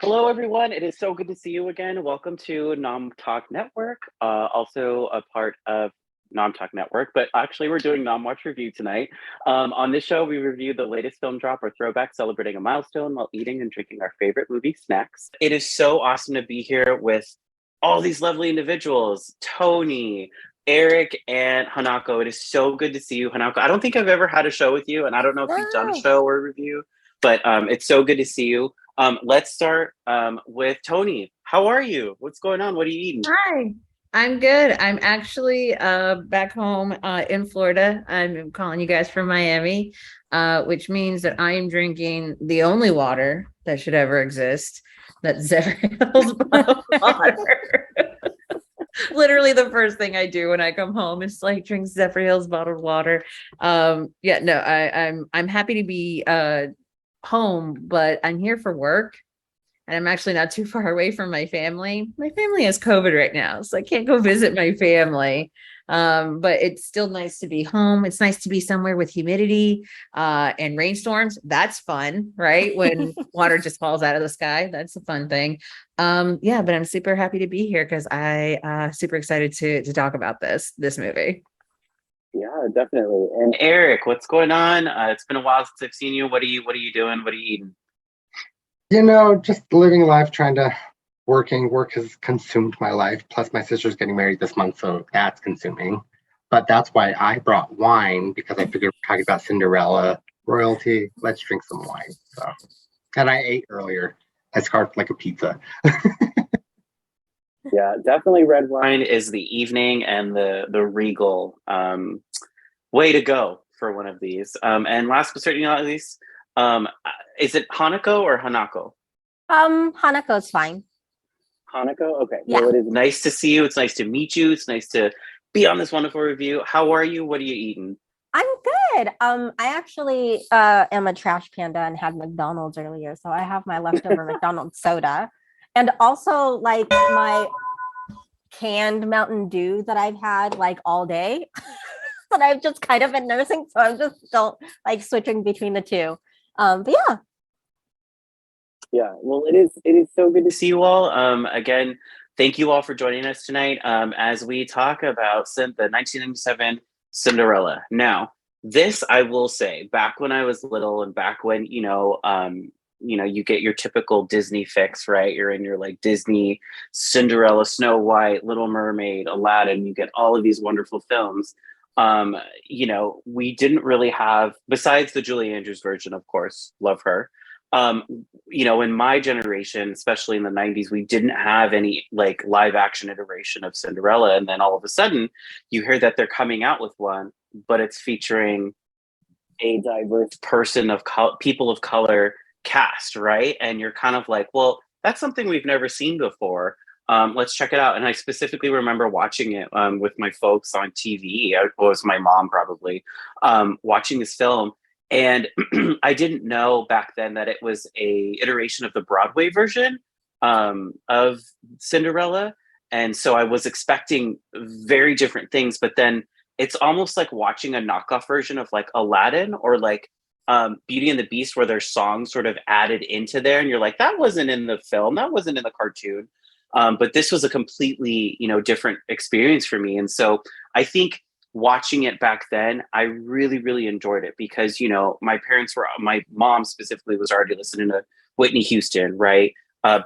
Hello, everyone. It is so good to see you again. Welcome to Nom Talk Network, also a part of Nom Talk Network, but actually we're doing Nom Watch Review tonight. On this show, we review the latest film drop or throwback celebrating a milestone while eating and drinking our favorite movie snacks. It is so awesome to be here with all these lovely individuals, Toni, Erric, and Hanako. It is so good to see you, Hanako. I don't think I've ever had a show with you, and I don't know if you've done a Wow. show or a review, but it's so good to see you. Let's start with Toni. How are you? What's going on? What are you eating? Hi, I'm good. I'm actually back home in Florida. I'm calling you guys from Miami, which means that I am drinking the only water that should ever exist. That's Zephyr water. Literally the first thing I do when I come home is like drink Zephyr Hills bottled water. Yeah, no, I'm happy to be home, but I'm here for work. And I'm actually not too far away from my family. My family has COVID right now, so I can't go visit my family. But it's still nice to be home. It's nice to be somewhere with humidity and rainstorms. That's fun, right? When water just falls out of the sky, that's a fun thing. Yeah, but I'm super happy to be here because I super excited to talk about this movie. Yeah, definitely. And Erric, what's going on? It's been a while since I've seen you. What are you doing? What are you eating? Just living life, trying to working. Work has consumed my life. Plus, my sister's getting married this month, so that's consuming. But that's why I brought wine because I figured we're talking about Cinderella royalty. Let's drink some wine. So, and I ate earlier. I scarfed like a pizza. Yeah, definitely red wine is the evening and the regal way to go for one of these. And last but certainly not least, um, is it Hanako or Hanako? Hanako's fine. Hanako? Okay. Yeah. Well, it is nice to see you. It's nice to meet you. It's nice to be on this wonderful review. How are you? What are you eating? I'm good. I actually am a trash panda and had McDonald's earlier, so I have my leftover McDonald's soda, and also like my canned Mountain Dew that I've had like all day that I've just kind of been nursing, so I'm just still like switching between the two. But yeah. Yeah, well, it is so good to see you all. Again, thank you all for joining us tonight as we talk about the 1997 Cinderella. Now, this I will say, back when I was little and back when you get your typical Disney fix, right? You're in your like Disney, Cinderella, Snow White, Little Mermaid, Aladdin. You get all of these wonderful films. We didn't really have, besides the Julie Andrews version, of course, love her. um in my generation, especially in the 90s, we didn't have any like live action iteration of Cinderella, and then all of a sudden you hear that they're coming out with one, but it's featuring a diverse people of color cast, right? And you're kind of like, well, that's something we've never seen before. Let's check it out. And I specifically remember watching it with my folks on TV. It was my mom probably watching this film, and I didn't know back then that it was a iteration of the Broadway version of Cinderella, and so I was expecting very different things. But then it's almost like watching a knockoff version of like Aladdin or like Beauty and the Beast, where there's songs sort of added into there, and you're like, that wasn't in the film, that wasn't in the cartoon. But this was a completely, different experience for me. And so I think watching it back then, I really, really enjoyed it because, my mom specifically was already listening to Whitney Houston, right?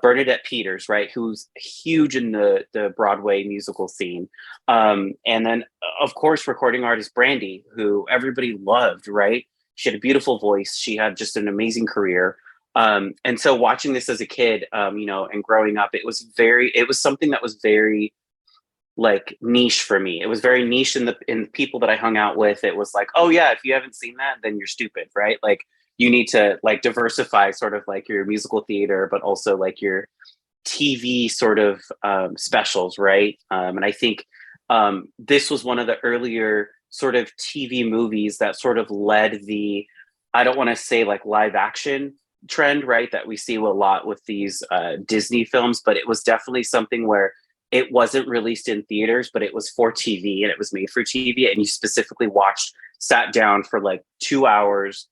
Bernadette Peters, right? Who's huge in the Broadway musical scene. And then, of course, recording artist Brandy, who everybody loved, right? She had a beautiful voice. She had just an amazing career. And so watching this as a kid, and growing up, it was something that was very like niche for me. It was very niche in people that I hung out with. It was like, oh yeah, if you haven't seen that, then you're stupid, right? Like you need to like diversify sort of like your musical theater, but also like your TV sort of specials, right? And I think this was one of the earlier sort of TV movies that sort of led I don't want to say like live action trend, right? That we see a lot with these Disney films, but it was definitely something where it wasn't released in theaters, but it was for TV and it was made for TV. And you specifically sat down for like 2 hours,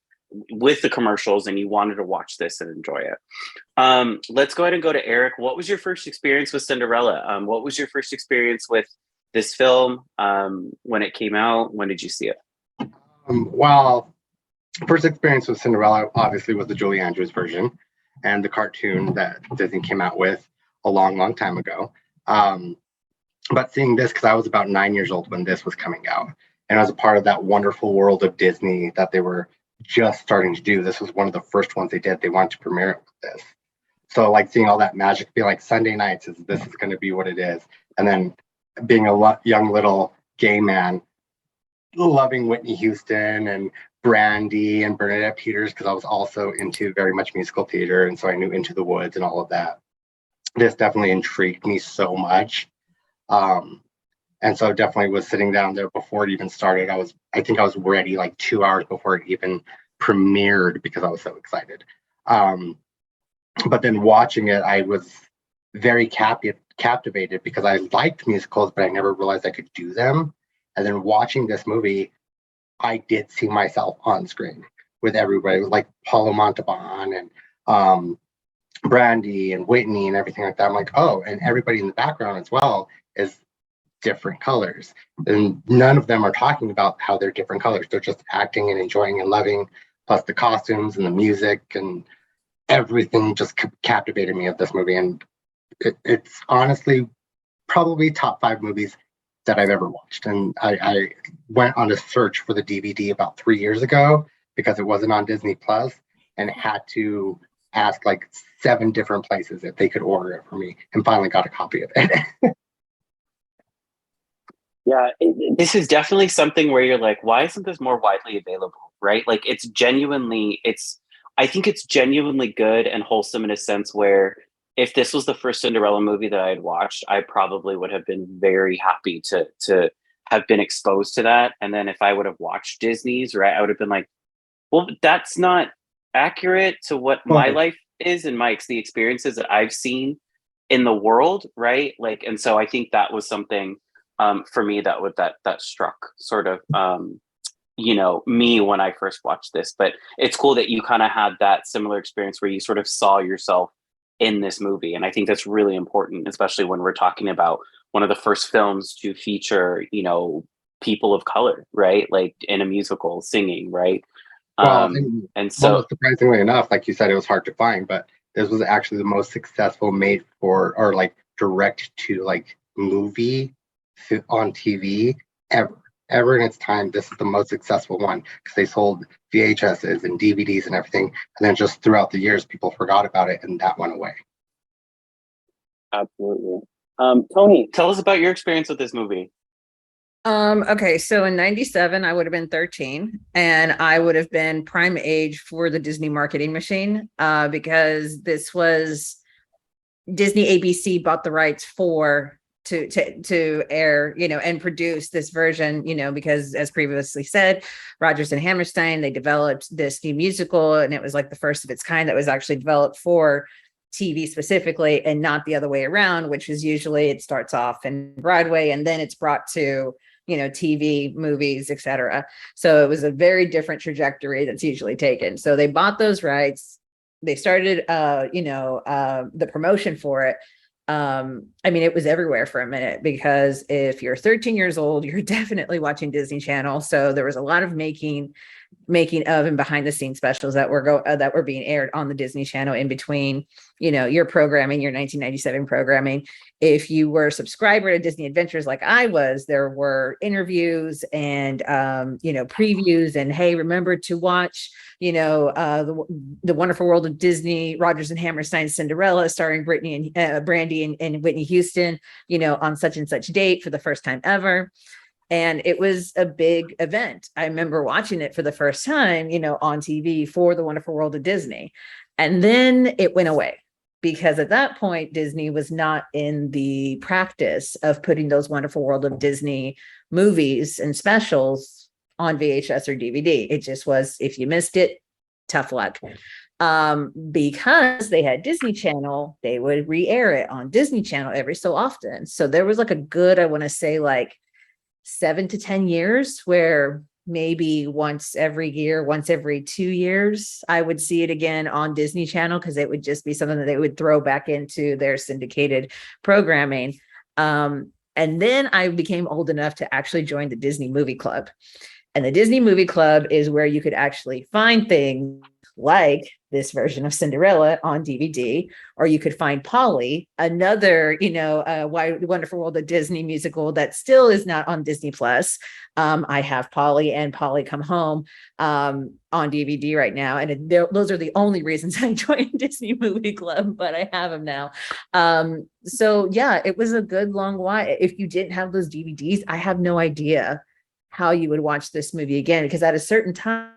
with the commercials and you wanted to watch this and enjoy it. Let's go ahead and go to Erric. What was your first experience with Cinderella? What was your first experience with this film when it came out? When did you see it? Well, first experience with Cinderella obviously was the Julie Andrews version and the cartoon that Disney came out with a long, long time ago. But seeing this, because I was about 9 years old when this was coming out, and I was a part of that wonderful world of Disney that they were just starting to do. This was one of the first ones they did. They wanted to premiere it with this. So like seeing all that magic, be like Sunday nights is this is going to be what it is. And then being a young little gay man, loving Whitney Houston and Brandy and Bernadette Peters, because I was also into very much musical theater, and so I knew Into the Woods and all of that. This definitely intrigued me so much. And so definitely was sitting down there before it even started. I think I was ready like 2 hours before it even premiered because I was so excited. But then watching it, I was very captivated because I liked musicals, but I never realized I could do them. And then watching this movie, I did see myself on screen with everybody. It was like Paulo Montalban and Brandy and Whitney and everything like that. I'm like, oh, and everybody in the background as well is different colors. And none of them are talking about how they're different colors. They're just acting and enjoying and loving, plus the costumes and the music and everything just captivated me of this movie. And it's honestly probably top 5 movies that I've ever watched. And I went on a search for the DVD about 3 years ago because it wasn't on Disney Plus, and had to ask like 7 different places if they could order it for me, and finally got a copy of it. Yeah, this is definitely something where you're like, why isn't this more widely available, right? Like I think it's genuinely good and wholesome in a sense where if this was the first Cinderella movie that I had watched, I probably would have been very happy to have been exposed to that. And then if I would have watched Disney's, right, I would have been like, well, that's not accurate to what my life is and the experiences that I've seen in the world, right? Like, and so I think that was something for me that struck sort of me when I first watched this. But it's cool that you kind of had that similar experience where you sort of saw yourself in this movie. And I think that's really important, especially when we're talking about one of the first films to feature, people of color, right? Like in a musical singing, right? Well, and so well, surprisingly enough, like you said, it was hard to find, but this was actually the most successful made for, or like direct to like movie on TV ever in its time. This is the most successful one because they sold VHSs and DVDs and everything, and then just throughout the years people forgot about it and that went away. Absolutely. Toni, tell us about your experience with this movie. Okay, so in 97 I would have been 13, and I would have been prime age for the Disney marketing machine, because this was Disney ABC bought the rights to air, and produce this version, because as previously said, Rodgers and Hammerstein, they developed this new musical, and it was like the first of its kind that was actually developed for TV specifically, and not the other way around, which is usually it starts off in Broadway and then it's brought to TV, movies, etc. So it was a very different trajectory that's usually taken. So they bought those rights. They started the promotion for it. It was everywhere for a minute, because if you're 13 years old, you're definitely watching Disney Channel. So there was a lot of making of and behind the scenes specials that were being aired on the Disney Channel in between, your programming, your 1997 programming. If you were a subscriber to Disney Adventures like I was, there were interviews and previews, and hey, remember to watch the Wonderful World of Disney, Rodgers and Hammerstein's Cinderella, starring Brandy and Whitney Houston, on such and such date for the first time ever. And it was a big event. I remember watching it for the first time, on TV for the Wonderful World of Disney. And then it went away, because at that point, Disney was not in the practice of putting those Wonderful World of Disney movies and specials on VHS or DVD. It just was, if you missed it, tough luck. Because they had Disney Channel, they would re-air it on Disney Channel every so often. So there was like a good, I want to say like 7 to 10 years where maybe once every year, once every 2 years, I would see it again on Disney Channel because it would just be something that they would throw back into their syndicated programming. And then I became old enough to actually join the Disney Movie Club. And the Disney Movie Club is where you could actually find things like this version of Cinderella on DVD, or you could find Polly, another, Wonderful World of Disney musical that still is not on Disney Plus. I have Polly and Polly Come Home on DVD right now, and those are the only reasons I joined Disney Movie Club, but I have them now. So yeah, it was a good long while. If you didn't have those DVDs, I have no idea how you would watch this movie again, because at a certain time,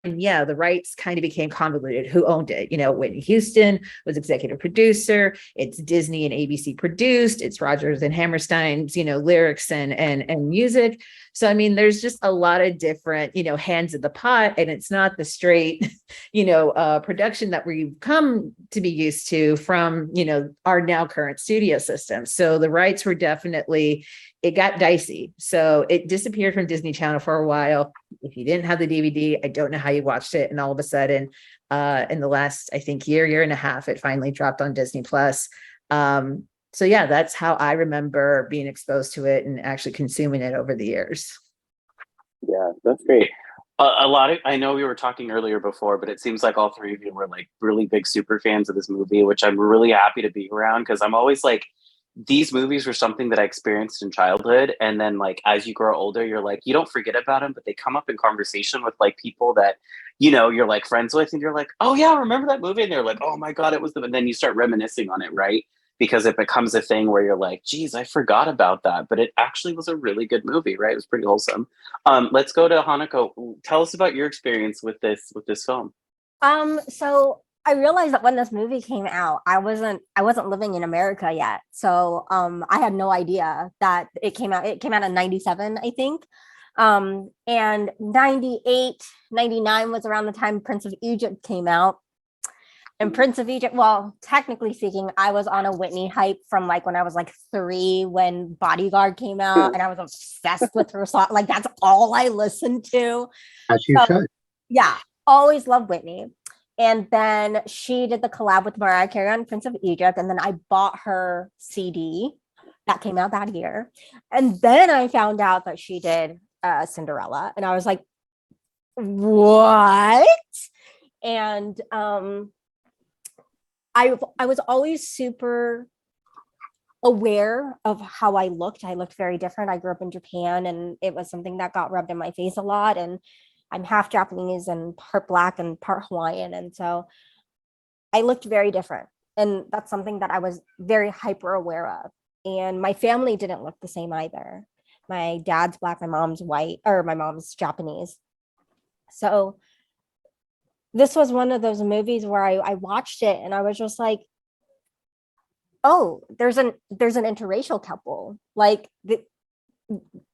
yeah, the rights kind of became convoluted. Who owned it? Whitney Houston was executive producer. It's Disney and ABC produced. It's Rodgers and Hammerstein's, lyrics and music. So, I mean, there's just a lot of different, hands in the pot, and it's not the straight, production that we've come to be used to from, our now current studio system. So the rights were definitely, it got dicey. So it disappeared from Disney Channel for a while. If you didn't have the DVD, I don't know how you watched it. And all of a sudden, in the last, I think, year and a half, it finally dropped on Disney Plus. So yeah, that's how I remember being exposed to it and actually consuming it over the years. Yeah, that's great. I know we were talking earlier before, but it seems like all three of you were like really big super fans of this movie, which I'm really happy to be around, because I'm always like, these movies were something that I experienced in childhood. And then like, as you grow older, you're like, you don't forget about them, but they come up in conversation with like people that, you're like friends with, and you're like, oh yeah, remember that movie? And they're like, oh my God, it was the, and then you start reminiscing on it. Right. Because it becomes a thing where you're like, geez, I forgot about that, but it actually was a really good movie. Right. It was pretty wholesome. Let's go to Hanako. Tell us about your experience with this film. So I realized that when this movie came out, I wasn't living in America yet. So I had no idea that it came out. It came out in 97, I think. And 98, 99 was around the time Prince of Egypt came out. And Prince of Egypt, well, technically speaking, I was on a Whitney hype from like when I was like 3 when Bodyguard came out, and I was obsessed with her song. Like that's all I listened to. As you should. Yeah, always loved Whitney. And then she did the collab with Mariah Carey on Prince of Egypt. And then I bought her CD that came out that year. And then I found out that she did Cinderella. And I was like, what? And I was always super aware of how I looked. I looked very different. I grew up in Japan, and it was something that got rubbed in my face a lot. And I'm half Japanese and part Black and part Hawaiian. And so I looked very different. And that's something that I was very hyper aware of. And my family didn't look the same either. My dad's Black, my mom's white, or my mom's Japanese. So this was one of those movies where I watched it and I was just like, oh, there's an interracial couple. Like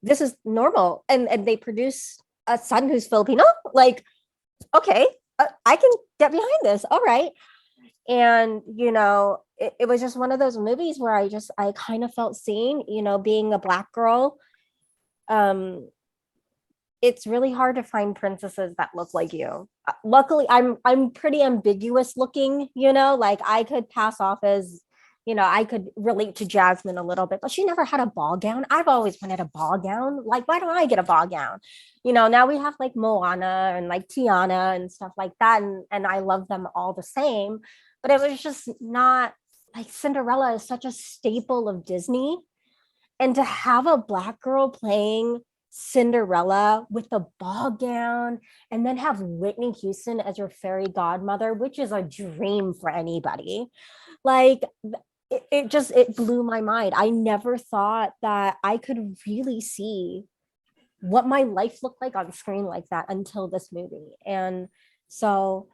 this is normal. And they produce a son who's Filipino. Like, okay, I can get behind this. All right. And, it was just one of those movies where I kind of felt seen, being a Black girl. It's really hard to find princesses that look like you. Luckily, I'm pretty ambiguous looking, like I could pass off as, I could relate to Jasmine a little bit, but she never had a ball gown. I've always wanted a ball gown. Like, why don't I get a ball gown? Now we have like Moana and like Tiana and stuff like that. And I love them all the same, but it was just not like Cinderella is such a staple of Disney. And to have a Black girl playing Cinderella with a ball gown and then have Whitney Houston as your fairy godmother, which is a dream for anybody. Like it blew my mind. I never thought that I could really see what my life looked like on screen like that until this movie. And so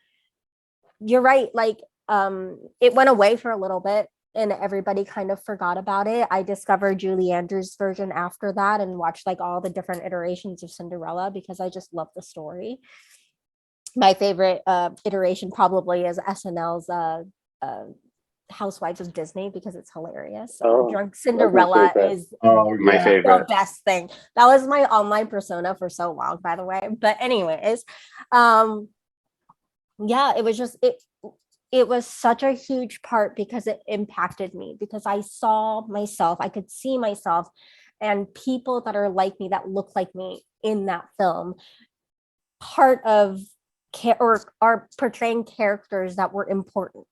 you're right. Like it went away for a little bit and everybody kind of forgot about it. I discovered Julie Andrews' version after that and watched like all the different iterations of Cinderella because I just love the story. My favorite iteration probably is SNL's Housewives of Disney because it's hilarious. Oh, Drunk that's my Cinderella favorite. is Oh, My yeah. the favorite. best thing. That was my online persona for so long, by the way. But anyways, um, yeah, it was just it was such a huge part because it impacted me because I saw myself, I could see myself and people that are like me that look like me in that film, part of or are portraying characters that were important,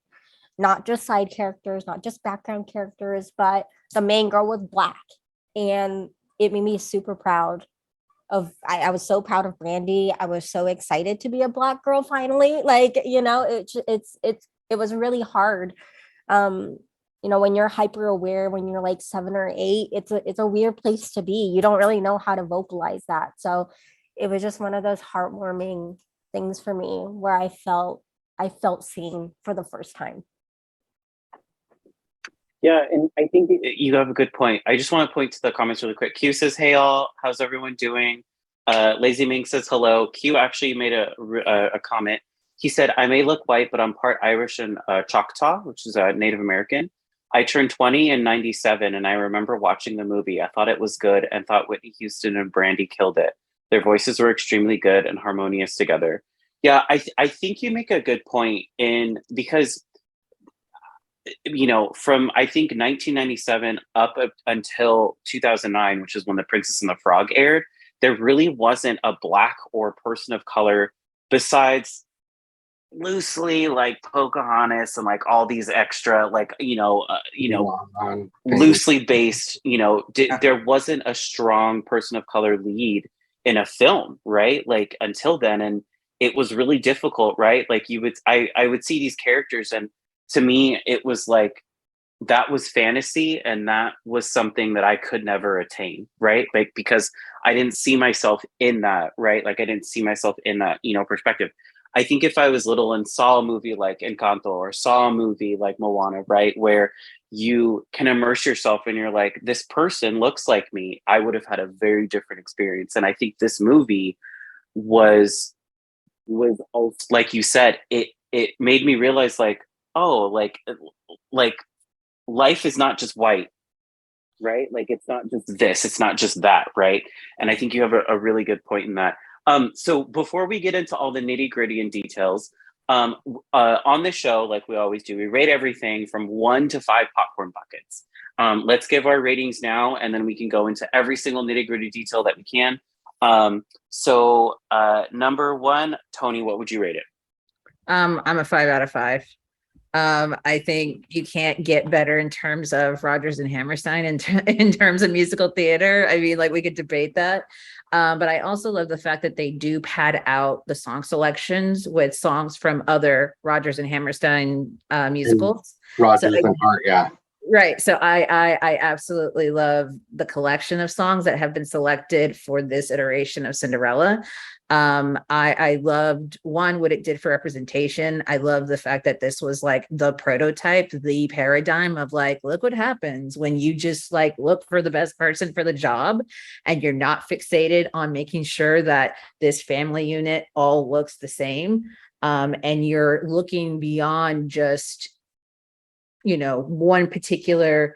not just side characters, not just background characters, but the main girl was Black. And it made me super proud of, I was so proud of Brandy. I was so excited to be a Black girl finally. Like, you know, it was really hard. You know, when you're hyper aware, when you're like 7 or 8, it's a weird place to be. You don't really know how to vocalize that. So it was just one of those heartwarming things for me where I felt seen for the first time. Yeah, and I think you have a good point. I just want to point to the comments really quick. Q says, "Hey all, how's everyone doing?" Lazy Ming says hello. Q actually made a comment. He said, "I may look white, but I'm part Irish and Choctaw, which is Native American. I turned 20 in '97, and I remember watching the movie. I thought it was good and thought Whitney Houston and Brandy killed it. Their voices were extremely good and harmonious together." Yeah, I think you make a good point because you know, from I think 1997 up until 2009, which is when The Princess and the Frog aired, there really wasn't a Black or person of color besides loosely like Pocahontas and like all these extra like loosely based. There wasn't a strong person of color lead in a film, right? Like until then, and it was really difficult, right? Like I would see these characters and to me, it was like that was fantasy and that was something that I could never attain, right? Like because I didn't see myself in that, right? Like I didn't see myself in that, perspective. I think if I was little and saw a movie like Encanto or saw a movie like Moana, right, where you can immerse yourself and you're like, this person looks like me, I would have had a very different experience. And I think this movie was also, like you said, it made me realize like, oh, like life is not just white, right? Like it's not just this, it's not just that, right? And I think you have a really good point in that. So before we get into all the nitty gritty and details, on the show, like we always do, we rate everything from 1 to 5 popcorn buckets. Let's give our ratings now, and then we can go into every single nitty gritty detail that we can. So number 1, Toni, what would you rate it? I'm a 5 out of 5. I think you can't get better in terms of Rodgers and Hammerstein in terms of musical theater. I mean, like we could debate that. But I also love the fact that they do pad out the song selections with songs from other Rodgers and Hammerstein musicals. Rodgers and Hart, yeah. Right. So I absolutely love the collection of songs that have been selected for this iteration of Cinderella. I loved what it did for representation. I love the fact that this was like the prototype, the paradigm of like, look what happens when you just like look for the best person for the job and you're not fixated on making sure that this family unit all looks the same. And you're looking beyond just, one particular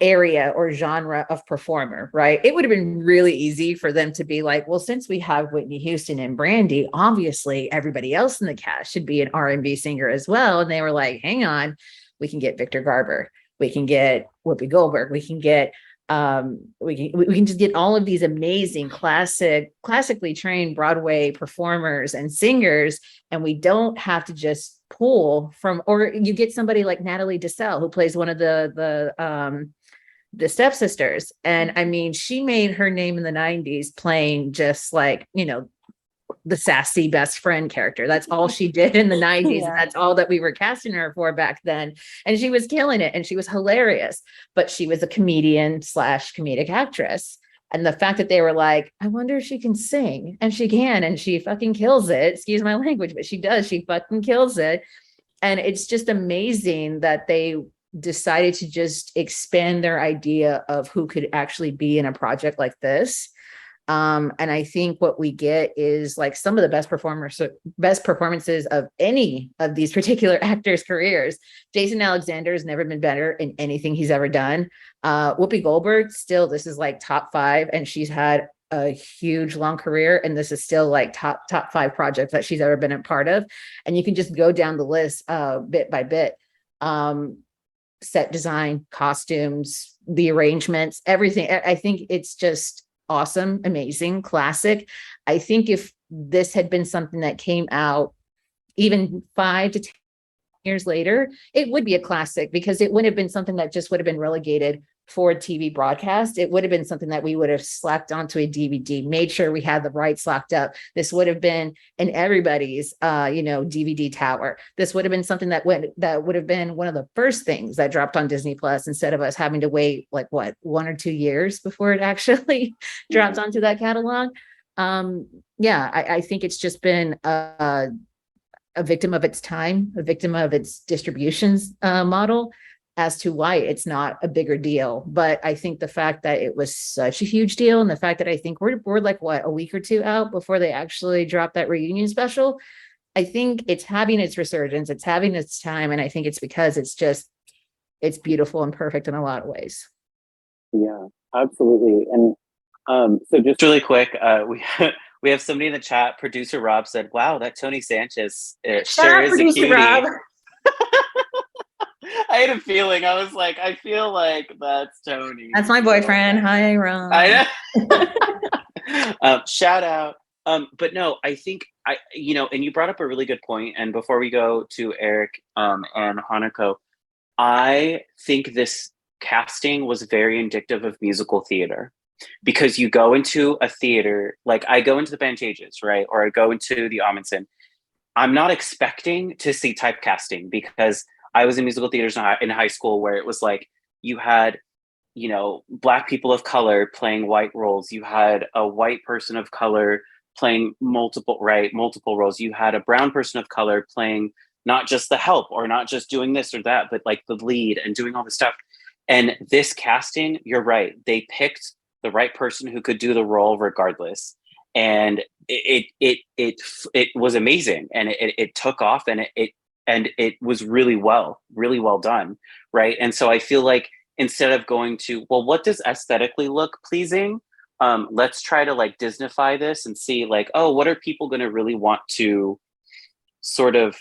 area or genre of performer, right? It would have been really easy for them to be like, well, since we have Whitney Houston and Brandy, obviously everybody else in the cast should be an R&B singer as well. And they were like, hang on, we can get Victor Garber, we can get Whoopi Goldberg, we can get we can just get all of these amazing classically trained Broadway performers and singers, and we don't have to just pull from, or you get somebody like Natalie Desselle who plays one of the stepsisters. And I mean, she made her name in the 90s playing just like, the sassy best friend character. That's all she did in the 90s. Yeah. And that's all that we were casting her for back then. And she was killing it and she was hilarious, but she was a comedian / comedic actress. And the fact that they were like, I wonder if she can sing, and she can, and she fucking kills it. Excuse my language, but she does. She fucking kills it. And it's just amazing that they decided to just expand their idea of who could actually be in a project like this. And I think what we get is like some of the best performances of any of these particular actors' careers. Jason Alexander has never been better in anything he's ever done. Whoopi Goldberg, still, this is like top 5, and she's had a huge long career, and this is still like top 5 projects that she's ever been a part of. And you can just go down the list bit by bit. Set design, costumes, the arrangements, everything. I think it's just awesome, amazing, classic. I think if this had been something that came out even 5 to 10 years later, it would be a classic, because it wouldn't have been something that just would have been relegated for TV broadcast. It would have been something that we would have slapped onto a DVD, made sure we had the rights locked up. This would have been in everybody's DVD tower. This would have been something that would have been one of the first things that dropped on Disney Plus, instead of us having to wait like 1 or 2 years before it actually dropped onto that catalog. I think it's just been a victim of its time, a victim of its distributions model, as to why it's not a bigger deal. But I think the fact that it was such a huge deal, and the fact that I think we're like a week or 2 out before they actually drop that reunion special, I think it's having its resurgence, it's having its time, and I think it's because it's beautiful and perfect in a lot of ways. Yeah, absolutely. And so just really quick, we have somebody in the chat. Producer Rob said, "Wow, that Toni Sanchez sure is a cutie." Rob. I had a feeling. I was like, I feel like that's Toni. That's my boyfriend. Hi, Rob. Shout out. But no, I think and you brought up a really good point. And before we go to Erric and Hanako, I think this casting was very indicative of musical theater, because you go into a theater, like I go into the Pantages, right? Or I go into the Amundsen. I'm not expecting to see typecasting, because I was in musical theaters in high school, where it was like you had, Black people of color playing white roles. You had a white person of color playing multiple roles. You had a brown person of color playing not just the help, or not just doing this or that, but like the lead and doing all this stuff. And this casting, you're right. They picked the right person who could do the role regardless. And it was amazing, and it took off, and it was really well done, right? And so I feel like, instead of going to, well, what does aesthetically look pleasing? Let's try to like Disneyfy this and see like, oh, what are people going to really want to sort of,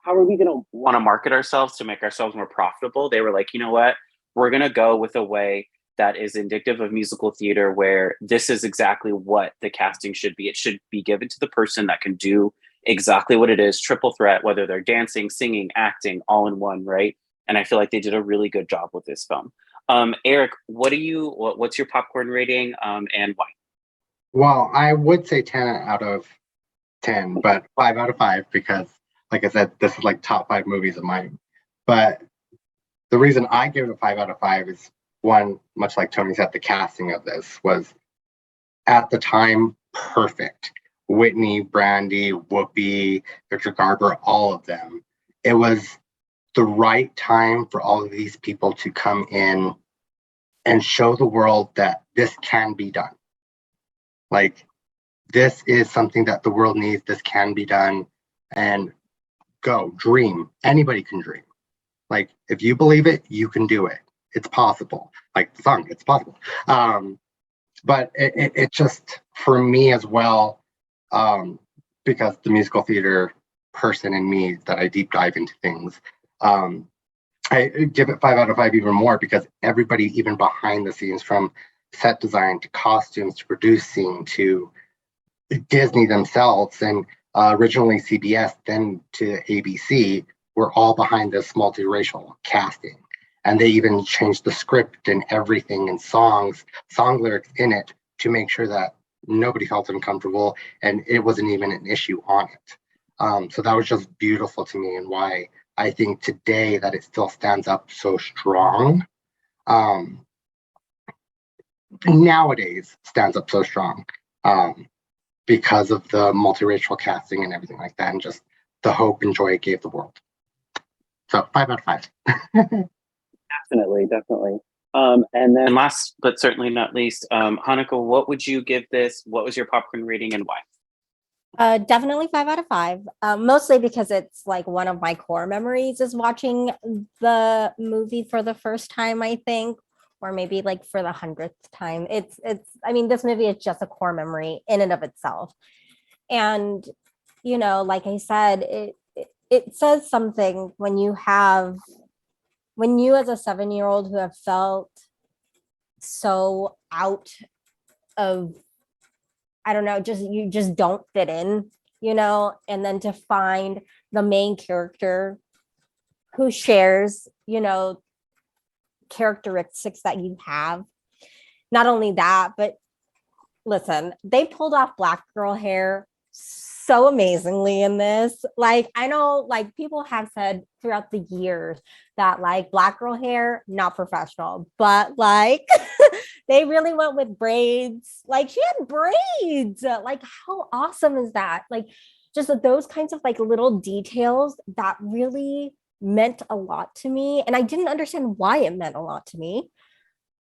how are we going to want to market ourselves to make ourselves more profitable? They were like, you know what? We're going to go with a way that is indicative of musical theater, where this is exactly what the casting should be. It should be given to the person that can do exactly what it is, triple threat, whether they're dancing, singing, acting, all in one, right? And I feel like they did a really good job with this film. Erric, what's your popcorn rating, and why? Well, I would say 10 out of 10, but 5 out of 5, because like I said, this is like top 5 movies of mine. But the reason I give it a 5 out of 5 is, one, much like Toni said, the casting of this was at the time perfect. Whitney, Brandy, Whoopi, Richard Garber, all of them. It was the right time for all of these people to come in and show the world that this can be done. Like, this is something that the world needs. This can be done. And go, dream. Anybody can dream. Like, if you believe it, you can do it. It's possible. Like the song, it's possible. But it just, for me as well, because the musical theater person in me, that I deep dive into things, I give it 5 out of 5 even more, because everybody, even behind the scenes, from set design to costumes to producing to Disney themselves, and originally CBS, then to ABC, were all behind this multiracial casting. And they even changed the script and everything, and song lyrics in it, to make sure that nobody felt uncomfortable and it wasn't even an issue on it. So that was just beautiful to me, and why I think today that it still stands up so strong. Nowadays stands up so strong, because of the multiracial casting and everything like that, and just the hope and joy it gave the world. So 5 out of 5. Definitely. And then last but certainly not least, Hanako, what would you give this? What was your popcorn rating and why? Definitely 5 out of 5. Mostly because it's like one of my core memories is watching the movie for the first time, I think, or maybe like for the 100th time. I mean, this movie is just a core memory in and of itself. And, you know, like I said, it says something when you as a 7-year-old who have felt so out of, I don't know, you just don't fit in, you know, and then to find the main character who shares, you know, characteristics that you have. Not only that, but listen, they pulled off black girl hair so amazingly in this. Like, I know like people have said throughout the years that like black girl hair, not professional, but like they really went with braids. Like she had braids. Like, how awesome is that? Like, just those kinds of like little details that really meant a lot to me. And I didn't understand why it meant a lot to me.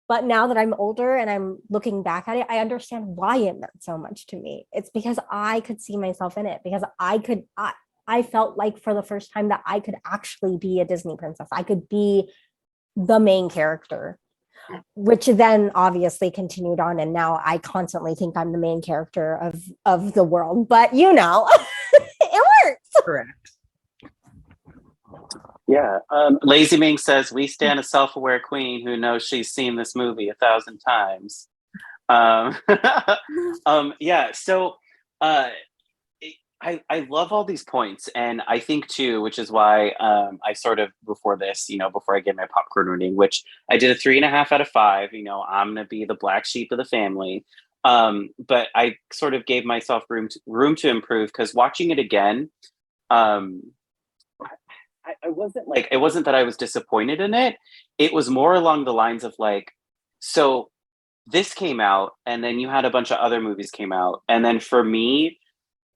But now that I'm older and I'm looking back at it, I understand why it meant so much to me. It's because I could see myself in it, because I felt like for the first time that I could actually be a Disney princess. I could be the main character, which then obviously continued on. And now I constantly think I'm the main character of the world, but you know, it works. Correct. Yeah. Lazy Ming says, we stand a self-aware queen who knows she's seen this movie 1,000 times. Yeah. So I love all these points. And I think too, which is why I sort of, before this, you know, before I get my popcorn rating, which I did a 3.5 out of 5, you know, I'm going to be the black sheep of the family. But I sort of gave myself room to improve, because watching it again, I wasn't like, it wasn't that I was disappointed in it. It was more along the lines of like, so this came out and then you had a bunch of other movies came out. And then for me,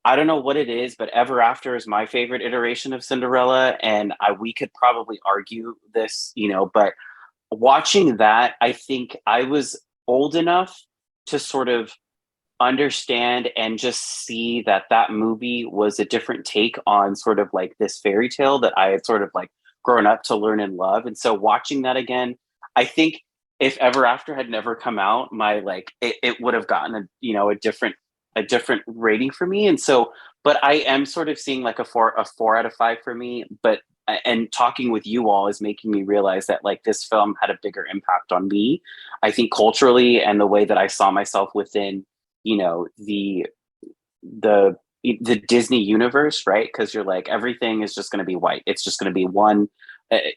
I don't know what it is, but Ever After is my favorite iteration of Cinderella. And we could probably argue this, you know, but watching that, I think I was old enough to sort of understand and just see that that movie was a different take on sort of like this fairy tale that I had sort of like grown up to learn and love. And so watching that again, I think if Ever After had never come out, my like it would have gotten a different rating for me. And so, but I am sort of seeing like a 4 out of 5 for me. But and talking with you all is making me realize that like this film had a bigger impact on me, I think, culturally, and the way that I saw myself within, you know, the Disney universe, right? Because you're like, everything is just going to be white. It's just going to be one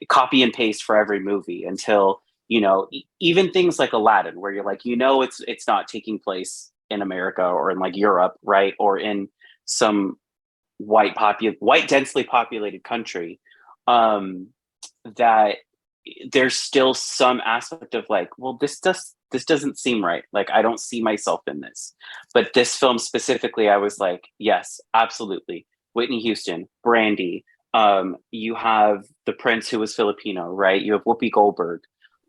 copy and paste for every movie until, you know, even things like Aladdin, where you're like, you know, it's not taking place in America or in like Europe, right? Or in some white densely populated country. That there's still some aspect of like, well, this doesn't seem right. Like, I don't see myself in this. But this film specifically, I was like, yes, absolutely. Whitney Houston, Brandy. You have the Prince, who was Filipino, right? You have Whoopi Goldberg.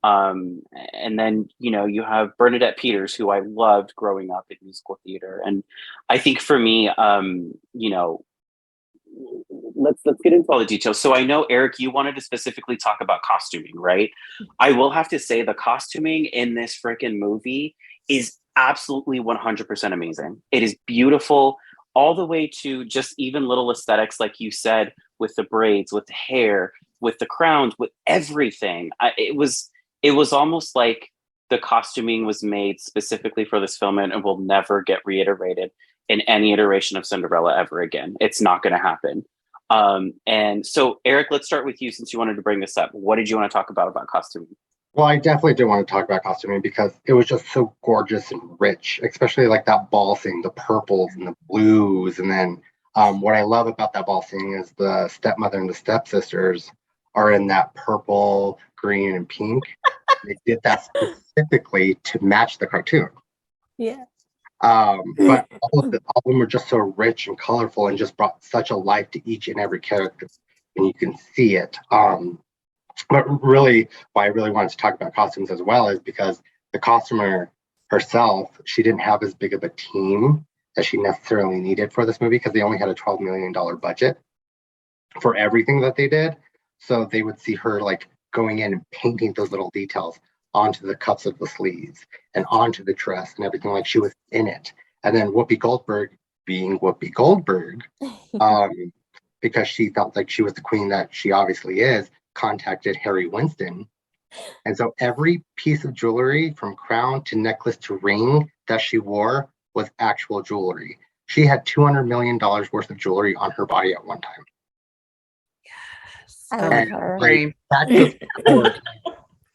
And then, you know, you have Bernadette Peters, who I loved growing up in musical theater. And I think for me, you know, let's get into all the details. So I know, Eric, you wanted to specifically talk about costuming, right? I will have to say the costuming in this freaking movie is absolutely 100% amazing. It is beautiful, all the way to just even little aesthetics, like you said, with the braids, with the hair, with the crowns, with everything. It was almost like the costuming was made specifically for this film and will never get reiterated in any iteration of Cinderella ever again. It's not going to happen. And so, Eric, let's start with you, since you wanted to bring this up. What did you want to talk about costuming? Well, I definitely do want to talk about costuming because it was just so gorgeous and rich, especially like that ball scene, the purples and the blues. And then what I love about that ball scene is the stepmother and the stepsisters are in that purple, green, and pink. They did that specifically to match the cartoon. Yeah. But all of them were just so rich and colorful and just brought such a life to each and every character, and you can see it. But really, why I really wanted to talk about costumes as well is because the costumer herself, she didn't have as big of a team as she necessarily needed for this movie because they only had a $12 million budget for everything that they did. So they would see her like going in and painting those little details onto the cuffs of the sleeves and onto the dress and everything, like she was in it. And then Whoopi Goldberg, being Whoopi Goldberg, because she felt like she was the queen that she obviously is, contacted Harry Winston. And so every piece of jewelry from crown to necklace to ring that she wore was actual jewelry. She had $200 million worth of jewelry on her body at one time. I love her. Like, that just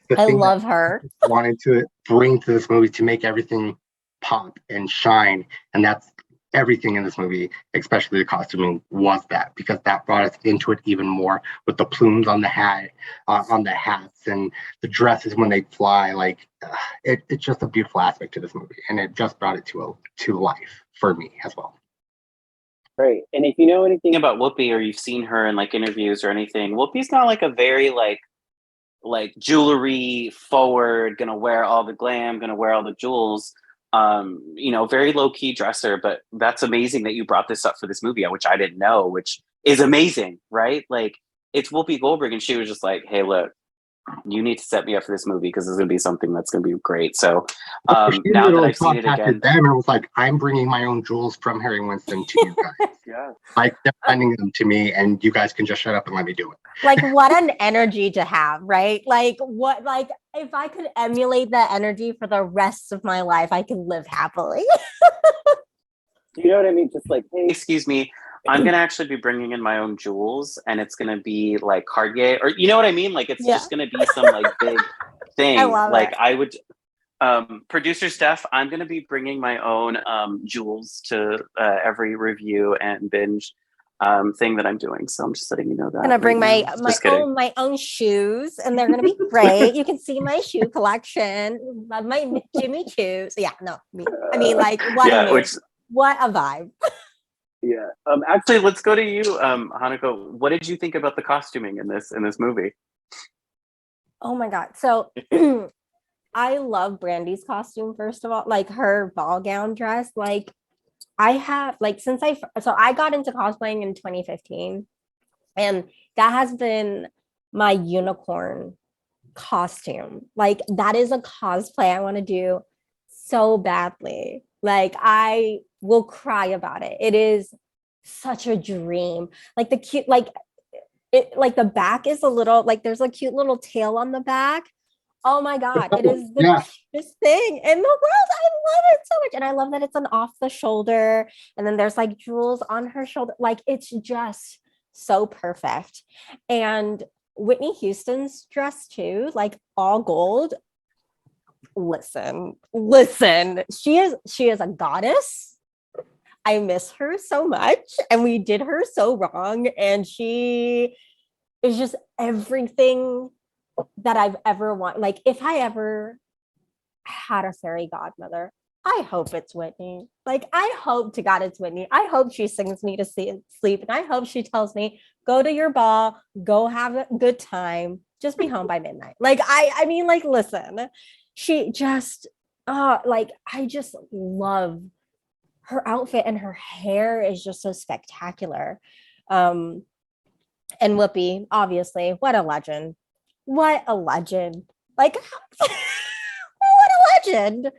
the I thing love that her. I wanted to bring to this movie to make everything pop and shine. And that's everything in this movie, especially the costuming, was that, because that brought us into it even more with the plumes on the hat, on the hats, and the dresses when they fly. Like it's just a beautiful aspect to this movie, and it just brought it to life for me as well. Right. And if you know anything about Whoopi or you've seen her in like interviews or anything, Whoopi's not like a very like jewelry forward, gonna wear all the glam, gonna wear all the jewels. Very low key dresser, but that's amazing that you brought this up for this movie, which I didn't know, which is amazing, right? Like it's Whoopi Goldberg, and she was just like, "Hey, look, you need to set me up for this movie because this is gonna be something that's gonna be great." So now that I've seen it again, them, it was like, I'm bringing my own jewels from Harry Winston to you guys. yeah, Like they're sending them to me, and you guys can just shut up and let me do it. Like what an energy to have, right? Like if I could emulate that energy for the rest of my life, I could live happily. you know what I mean? Just like, hey, excuse me, I'm gonna actually be bringing in my own jewels, and it's gonna be like Cartier, or you know what I mean? Like it's just gonna be some like big thing. I love like it. I would. Producer Steph, I'm going to be bringing my own jewels to every review and binge thing that I'm doing. So I'm just letting you know that. I'm gonna bring right my own shoes, and they're gonna be great. You can see my shoe collection, my Jimmy Choos. Yeah, no, I mean, like what a vibe. Yeah. Actually, let's go to you, Hanako. What did you think about the costuming in this movie? Oh my god! So I love Brandy's costume. First of all, like her ball gown dress. Like I have like I got into cosplaying in 2015, and that has been my unicorn costume. Like that is a cosplay I want to do so badly. Like I will cry about it. It is such a dream. Like the cute, like it, like the back is a little like there's a cute little tail on the back. Oh my god, it is the cutest thing in the world. I love it so much, and I love that it's an off the shoulder, and then there's like jewels on her shoulder. Like it's just so perfect. And Whitney Houston's dress too, like all gold. Listen, she is a goddess. I miss her so much, and we did her so wrong, and she is just everything that I've ever wanted. Like if I ever had a fairy godmother, I hope it's Whitney. Like I hope to God it's Whitney. I hope she sings me to sleep, and I hope she tells me, go to your ball, go have a good time, just be home by midnight. Like I mean, like listen, she just like I just love her outfit, and her hair is just so spectacular. And Whoopi, obviously, what a legend. What a legend. Like what a legend.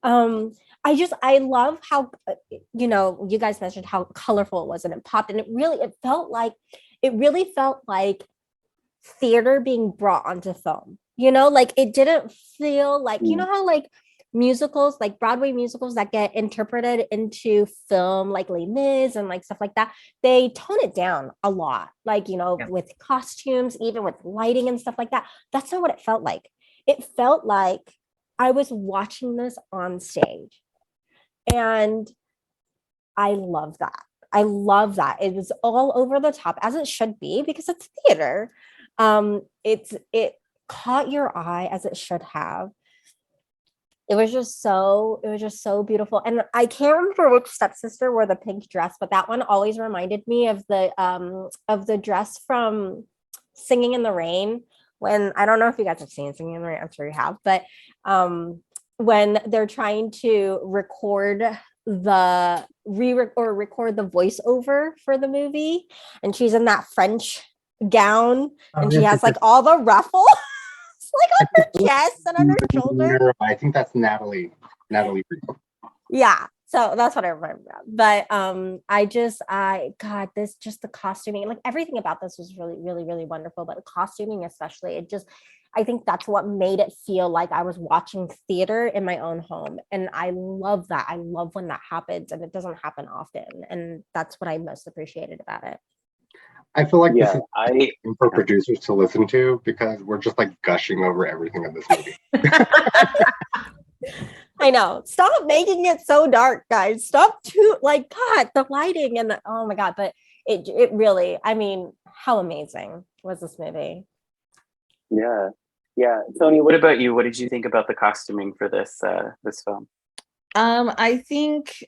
I love how you guys mentioned how colorful it was, and it popped, and it really felt like theater being brought onto film. Like it didn't feel like how like musicals, like Broadway musicals that get interpreted into film, like Les Mis and like stuff like that, they tone it down a lot, like with costumes, even with lighting and stuff like that. That's not what it felt like. It felt like I was watching this on stage, and I love that. It was all over the top, as it should be, because it's theater. It caught your eye as it should have. It was just so beautiful. And I can't remember which stepsister wore the pink dress, but that one always reminded me of the dress from Singing in the Rain, when I don't know if you guys have seen Cinderella, I'm sure you have, but when they're trying to record record the voiceover for the movie, and she's in that French gown, and she has like all the ruffles like on her chest and on her shoulder. I think that's Natalie. Yeah, so that's what I remember. But God, this just the costuming, like everything about this was really, really, really wonderful. But the costuming, especially, I think that's what made it feel like I was watching theater in my own home. And I love that. I love when that happens, and it doesn't happen often. And that's what I most appreciated about it. I feel like this is for producers to listen to, because we're just like gushing over everything in this movie. I know. Stop making it so dark, guys. Stop God, the lighting and oh my God. But it really, I mean, how amazing was this movie? Yeah. Yeah. Toni, what about you? What did you think about the costuming for this film? I think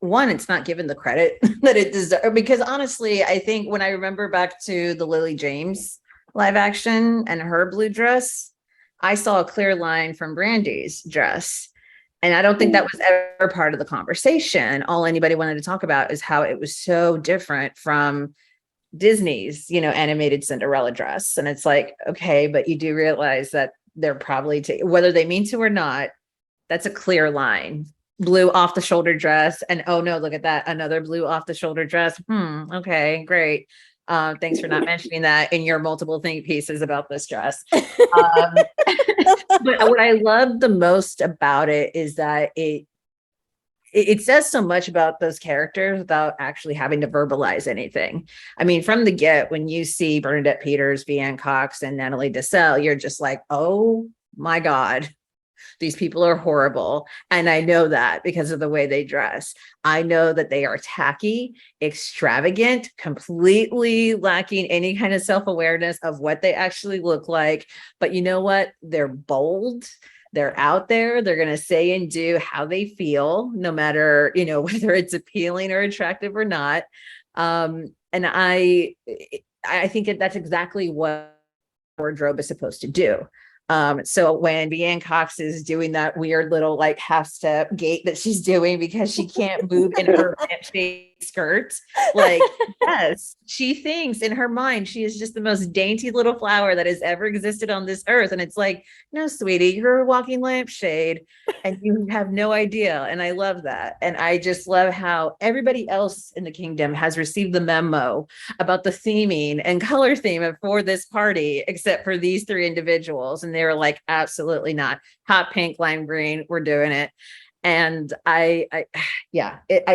one, it's not given the credit that it deserves, because honestly, I think when I remember back to the Lily James live action and her blue dress, I saw a clear line from Brandy's dress. And I don't think that was ever part of the conversation. All anybody wanted to talk about is how it was so different from Disney's, animated Cinderella dress. And it's like, okay, but you do realize that they're probably, whether they mean to or not, that's a clear line. Blue off the shoulder dress. And oh no, look at that. Another blue off the shoulder dress. Okay, great. Thanks for not mentioning that in your multiple think pieces about this dress. But what I love the most about it is that it says so much about those characters without actually having to verbalize anything. I mean, from the get, when you see Bernadette Peters, Vianne Cox, and Natalie Desselle, you're just like, oh my God, these people are horrible. And I know that because of the way they dress. I know that they are tacky, extravagant, completely lacking any kind of self-awareness of what they actually look like. But you know what? They're bold. They're out there. They're going to say and do how they feel, no matter, whether it's appealing or attractive or not. And I think that's exactly what wardrobe is supposed to do. So when Vianne Cox is doing that weird little like half step gait that she's doing because she can't move in her skirt, like, yes, she thinks in her mind she is just the most dainty little flower that has ever existed on this earth. And it's like, no, sweetie, you're a walking lampshade and you have no idea. And I love that. And I just love how everybody else in the kingdom has received the memo about the theming and color theme for this party, except for these three individuals. And they were like, absolutely not. Hot pink, lime green, we're doing it. And I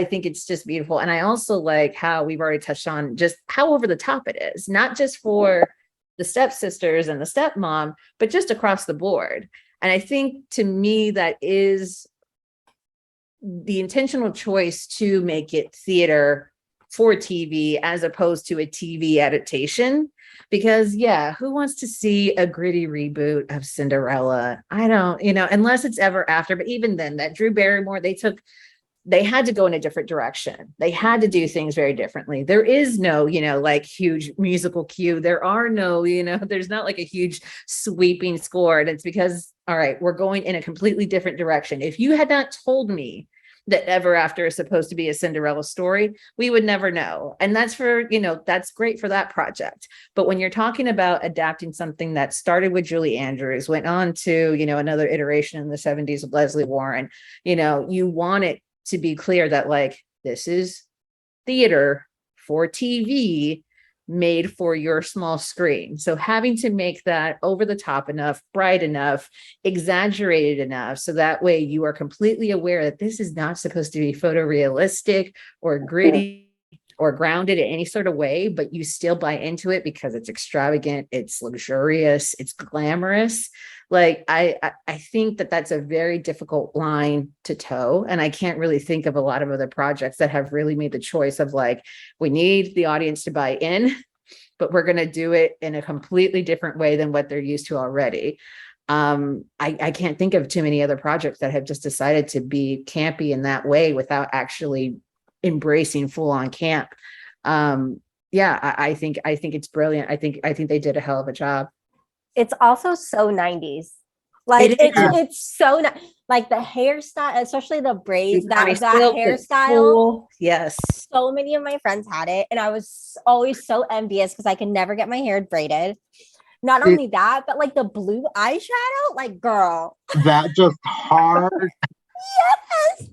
think it's just beautiful. And I also like how we've already touched on just how over the top it is, not just for the stepsisters and the stepmom, but just across the board. And I think to me, that is the intentional choice to make it theater for TV as opposed to a TV adaptation. Because who wants to see a gritty reboot of Cinderella? I don't, unless it's ever after, but even then that Drew Barrymore, they had to go in a different direction. They had to do things very differently. There is no, like huge musical cue. There are no, there's not like a huge sweeping score. And it's because, all right, we're going in a completely different direction. If you had not told me that Ever After is supposed to be a Cinderella story, we would never know. And that's that's great for that project. But when you're talking about adapting something that started with Julie Andrews, went on to, another iteration in the 70s with Leslie Warren, you want it to be clear that like, this is theater for TV made for your small screen. So having to make that over the top enough, bright enough, exaggerated enough, so that way you are completely aware that this is not supposed to be photorealistic or gritty or grounded in any sort of way, but you still buy into it because it's extravagant, it's luxurious, it's glamorous. Like, I think that that's a very difficult line to toe. And I can't really think of a lot of other projects that have really made the choice of like, we need the audience to buy in, but we're going to do it in a completely different way than what they're used to already. I can't think of too many other projects that have just decided to be campy in that way without actually embracing full on camp. I think it's brilliant. I think they did a hell of a job. it's also so 90s. Like It is. it's so like the hairstyle, especially the braids, that Silk, the hairstyle. tulle. Yes. So many of my friends had it, and I was always so envious because I could never get my hair braided. Not only that, but like the blue eyeshadow, like girl. That just hard. Yes.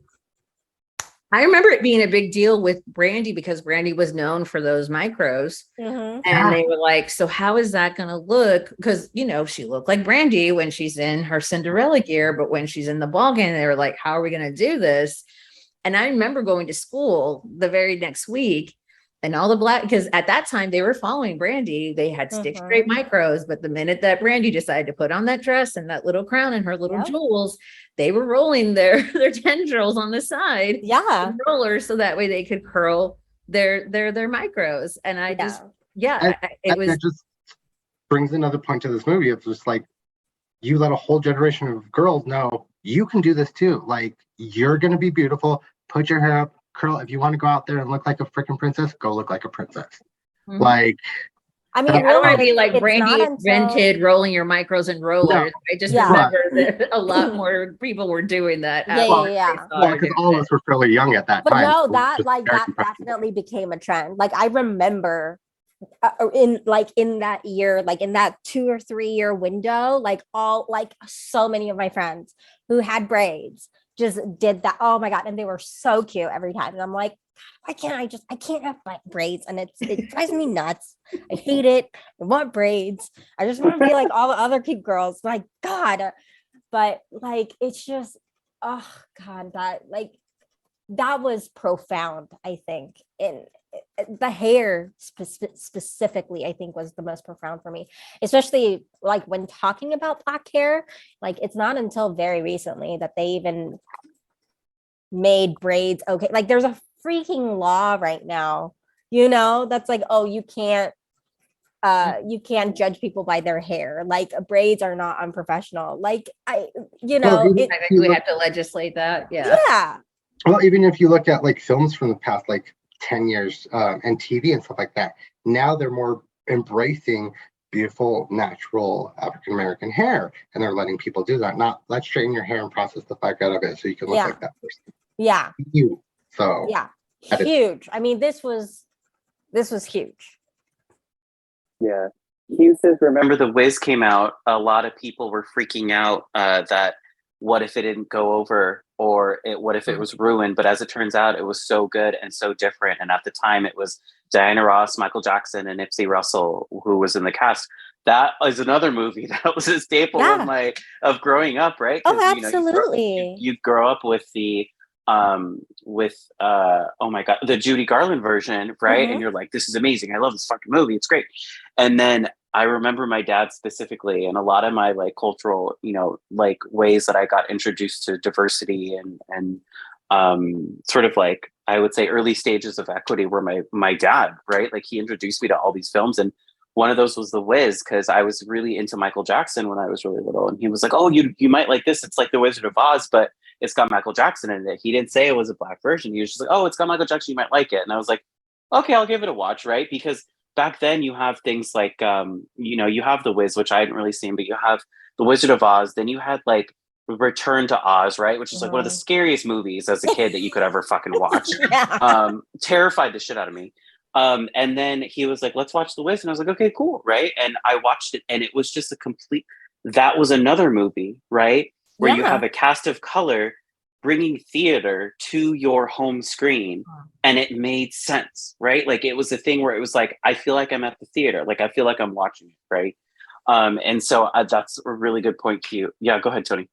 I remember it being a big deal with Brandy because Brandy was known for those micros. Mhm. And they were like, so how is that going to look? Because, you know, she looked like Brandy when she's in her Cinderella gear, but when she's in the ball game, they were like, how are we going to do this? And I remember going to school the very next week and all the black, because at that time they were following Brandy. They had stick straight micros, but the minute that Brandy decided to put on that dress and that little crown and her little jewels, they were rolling their tendrils on the side. Yeah. Rollers, so that way they could curl their micros. And I just, it just brings another point to this movie. It's just like, you let a whole generation of girls know you can do this too. Like, you're going to be beautiful. Put your hair up, curl. If you want to go out there and look like a freaking princess, go look like a princess. Mhm. Like, I mean, I don't want to really, be like it's Brandy not until- invented rolling your micros and rollers. I just remember that a lot more people were doing that. Yeah. Well, because all of us were fairly young at that But time. no, so that just like very that impressive. definitely became a trend. Like I remember in that year, like in that 2 or 3 year window, like so many of my friends who had braids just did that. Oh my God. And they were so cute every time. And I'm like, I can't have braids. And it drives me nuts. I hate it. I want braids. I just want to be like all the other cute girls. Like, God. But like, it's just, oh God, that was profound, I think. In the hair specifically, I think was the most profound for me, especially like when talking about black hair. Like it's not until very recently that they even made braids okay. Like there's a freaking law right now, that's like, oh, you can't judge people by their hair. Like braids are not unprofessional. Like I think we have to legislate that. Yeah. Well, even if you look at like films from the past, like 10 years and TV and stuff like that, now they're more embracing beautiful, natural African-American hair. And they're letting people do that. Not, let's straighten your hair and process the fuck out of it so you can look like that person. Yeah. So yeah. Huge. I mean, this was huge. Yeah. Hugh says, remember the Wiz came out, a lot of people were freaking out that what if it didn't go over, or what if it was ruined? But as it turns out, it was so good and so different. And at the time, it was Diana Ross, Michael Jackson, and Nipsey Russell who was in the cast. That is another movie that was a staple of growing up, right? Oh, absolutely. You grow up with the oh my God, the Judy Garland version, right? And you're like, this is amazing. I love this fucking movie. It's great. And then I remember my dad specifically, and a lot of my like cultural, like ways that I got introduced to diversity and sort of like, I would say early stages of equity were my dad, right? Like he introduced me to all these films, and one of those was The Wiz, because I was really into Michael Jackson when I was really little, and he was like, oh, you might like this. It's like The Wizard of Oz, but it's got Michael Jackson in it. He didn't say it was a black version. He was just like, oh, it's got Michael Jackson. You might like it. And I was like, okay, I'll give it a watch, right? Because back then you have things like, you have The Wiz, which I hadn't really seen, but you have The Wizard of Oz. Then you had like Return to Oz, right? Which is like one of the scariest movies as a kid that you could ever fucking watch. Terrified the shit out of me. And then he was like, let's watch The Wiz. And I was like, okay, cool, right? And I watched it, and it was just that was another movie, right? Where you have a cast of color bringing theater to your home screen, and it made sense, right? Like it was a thing where it was like, I feel like I'm at the theater, like I feel like I'm watching it, right? And so that's a really good point to you. Yeah, go ahead, Toni.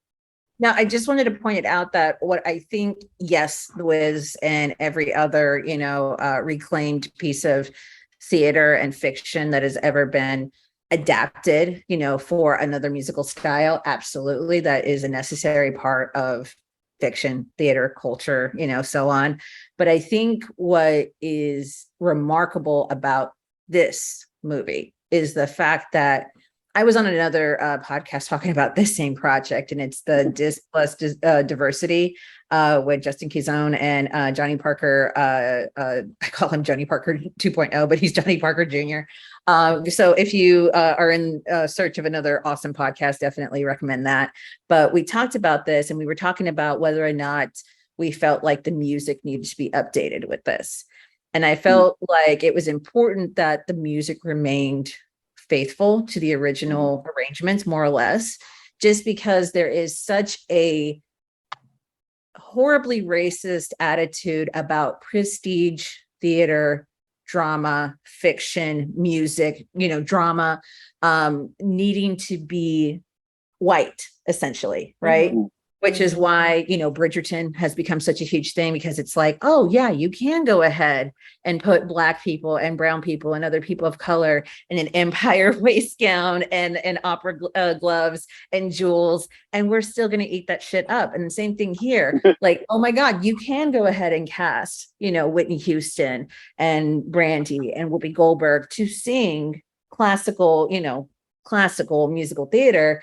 Now, I just wanted to point it out that what I think, yes, The Wiz and every other, reclaimed piece of theater and fiction that has ever been adapted, for another musical style, absolutely, that is a necessary part of fiction, theater, culture, so on. But I think what is remarkable about this movie is the fact that I was on another podcast talking about this same project, and it's the Dis Plus Diversity with Justin Kizone and Johnny Parker. I call him Johnny Parker 2.0, but he's Johnny Parker Jr. So if you are in search of another awesome podcast, definitely recommend that. But we talked about this, and we were talking about whether or not we felt like the music needed to be updated with this. And I felt like it was important that the music remained faithful to the original arrangements, more or less, just because there is such a horribly racist attitude about prestige theater, drama, fiction, music, drama, needing to be white, essentially, right? Which is why, Bridgerton has become such a huge thing, because it's like, oh yeah, you can go ahead and put Black people and brown people and other people of color in an empire waist gown and opera gloves and jewels, and we're still going to eat that shit up. And the same thing here, like, oh my God, you can go ahead and cast, Whitney Houston and Brandy and Whoopi Goldberg to sing classical musical theater.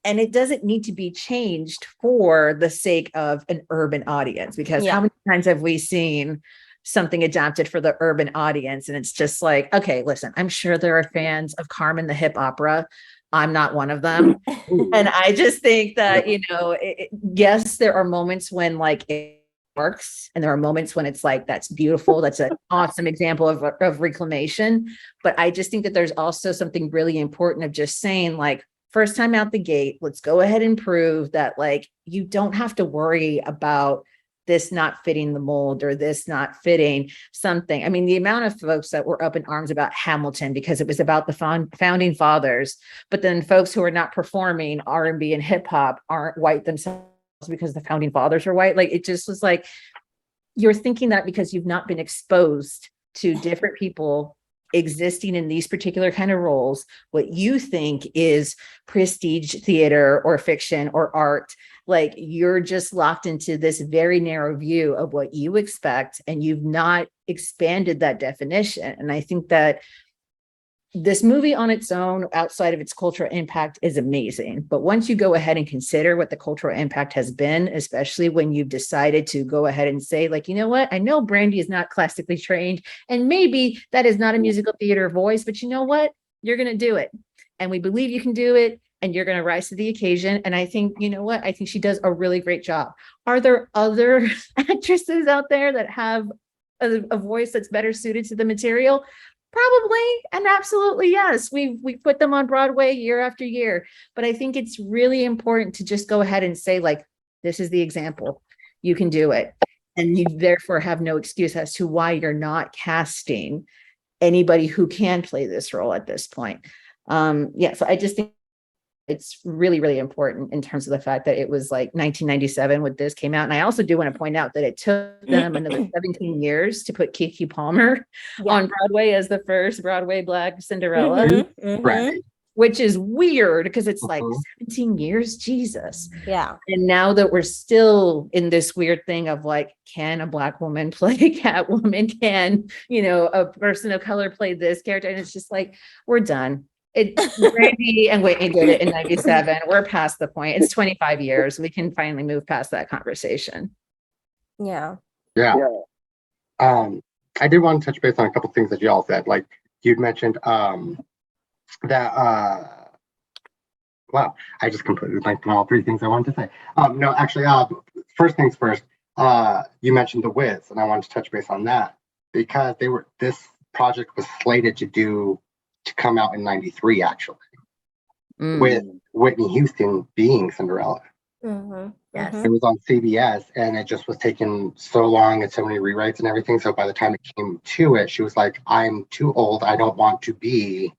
And it doesn't need to be changed for the sake of an urban audience, because how many times have we seen something adapted for the urban audience? And it's just like, okay, listen, I'm sure there are fans of Carmen the Hip Opera. I'm not one of them. And I just think that, yes, there are moments when like it works, and there are moments when it's like, that's beautiful. That's an awesome example of reclamation. But I just think that there's also something really important of just saying, like, first time out the gate, let's go ahead and prove that, like, you don't have to worry about this not fitting the mold or this not fitting something. I mean, the amount of folks that were up in arms about Hamilton because it was about the founding fathers, but then folks who are not performing R&B and hip hop aren't white themselves because the founding fathers are white. Like, it just was like, you're thinking that because you've not been exposed to different people existing in these particular kind of roles, what you think is prestige theater or fiction or art, like, you're just locked into this very narrow view of what you expect, and you've not expanded that definition. And I think that this movie on its own, outside of its cultural impact, is amazing. But once you go ahead and consider what the cultural impact has been, especially when you've decided to go ahead and say, like, you know what, I know Brandy is not classically trained, and maybe that is not a musical theater voice, but you know what, you're going to do it. And we believe you can do it, and you're going to rise to the occasion. And I think, you know what, I think she does a really great job. Are there other actresses out there that have a voice that's better suited to the material? Probably, and absolutely, yes. We put them on Broadway year after year, but I think it's really important to just go ahead and say, like, this is the example. You can do it, and you therefore have no excuse as to why you're not casting anybody who can play this role at this point. So I just think it's really, really important in terms of the fact that it was like 1997 when this came out. And I also do want to point out that it took them another 17 years to put Keke Palmer on Broadway as the first Broadway Black Cinderella, Right. which is weird because it's like 17 years, Jesus. Yeah. And now that we're still in this weird thing of like, can a Black woman play Catwoman? Can, a person of color play this character? And it's just like, we're done. Brandy and Whitney did it in 97. We're past the point. It's 25 years. We can finally move past that conversation. Yeah. I did want to touch base on a couple things that you all said. Like, you'd mentioned that wow, I just completely blanked on all three things I wanted to say. No, actually, first things first, you mentioned The Wiz, and I wanted to touch base on that because this project was slated to come out in 93, actually, with Whitney Houston being Cinderella. Yes. It was on CBS, and it just was taking so long and so many rewrites and everything. So by the time it came to it, she was like, I'm too old. I don't want to be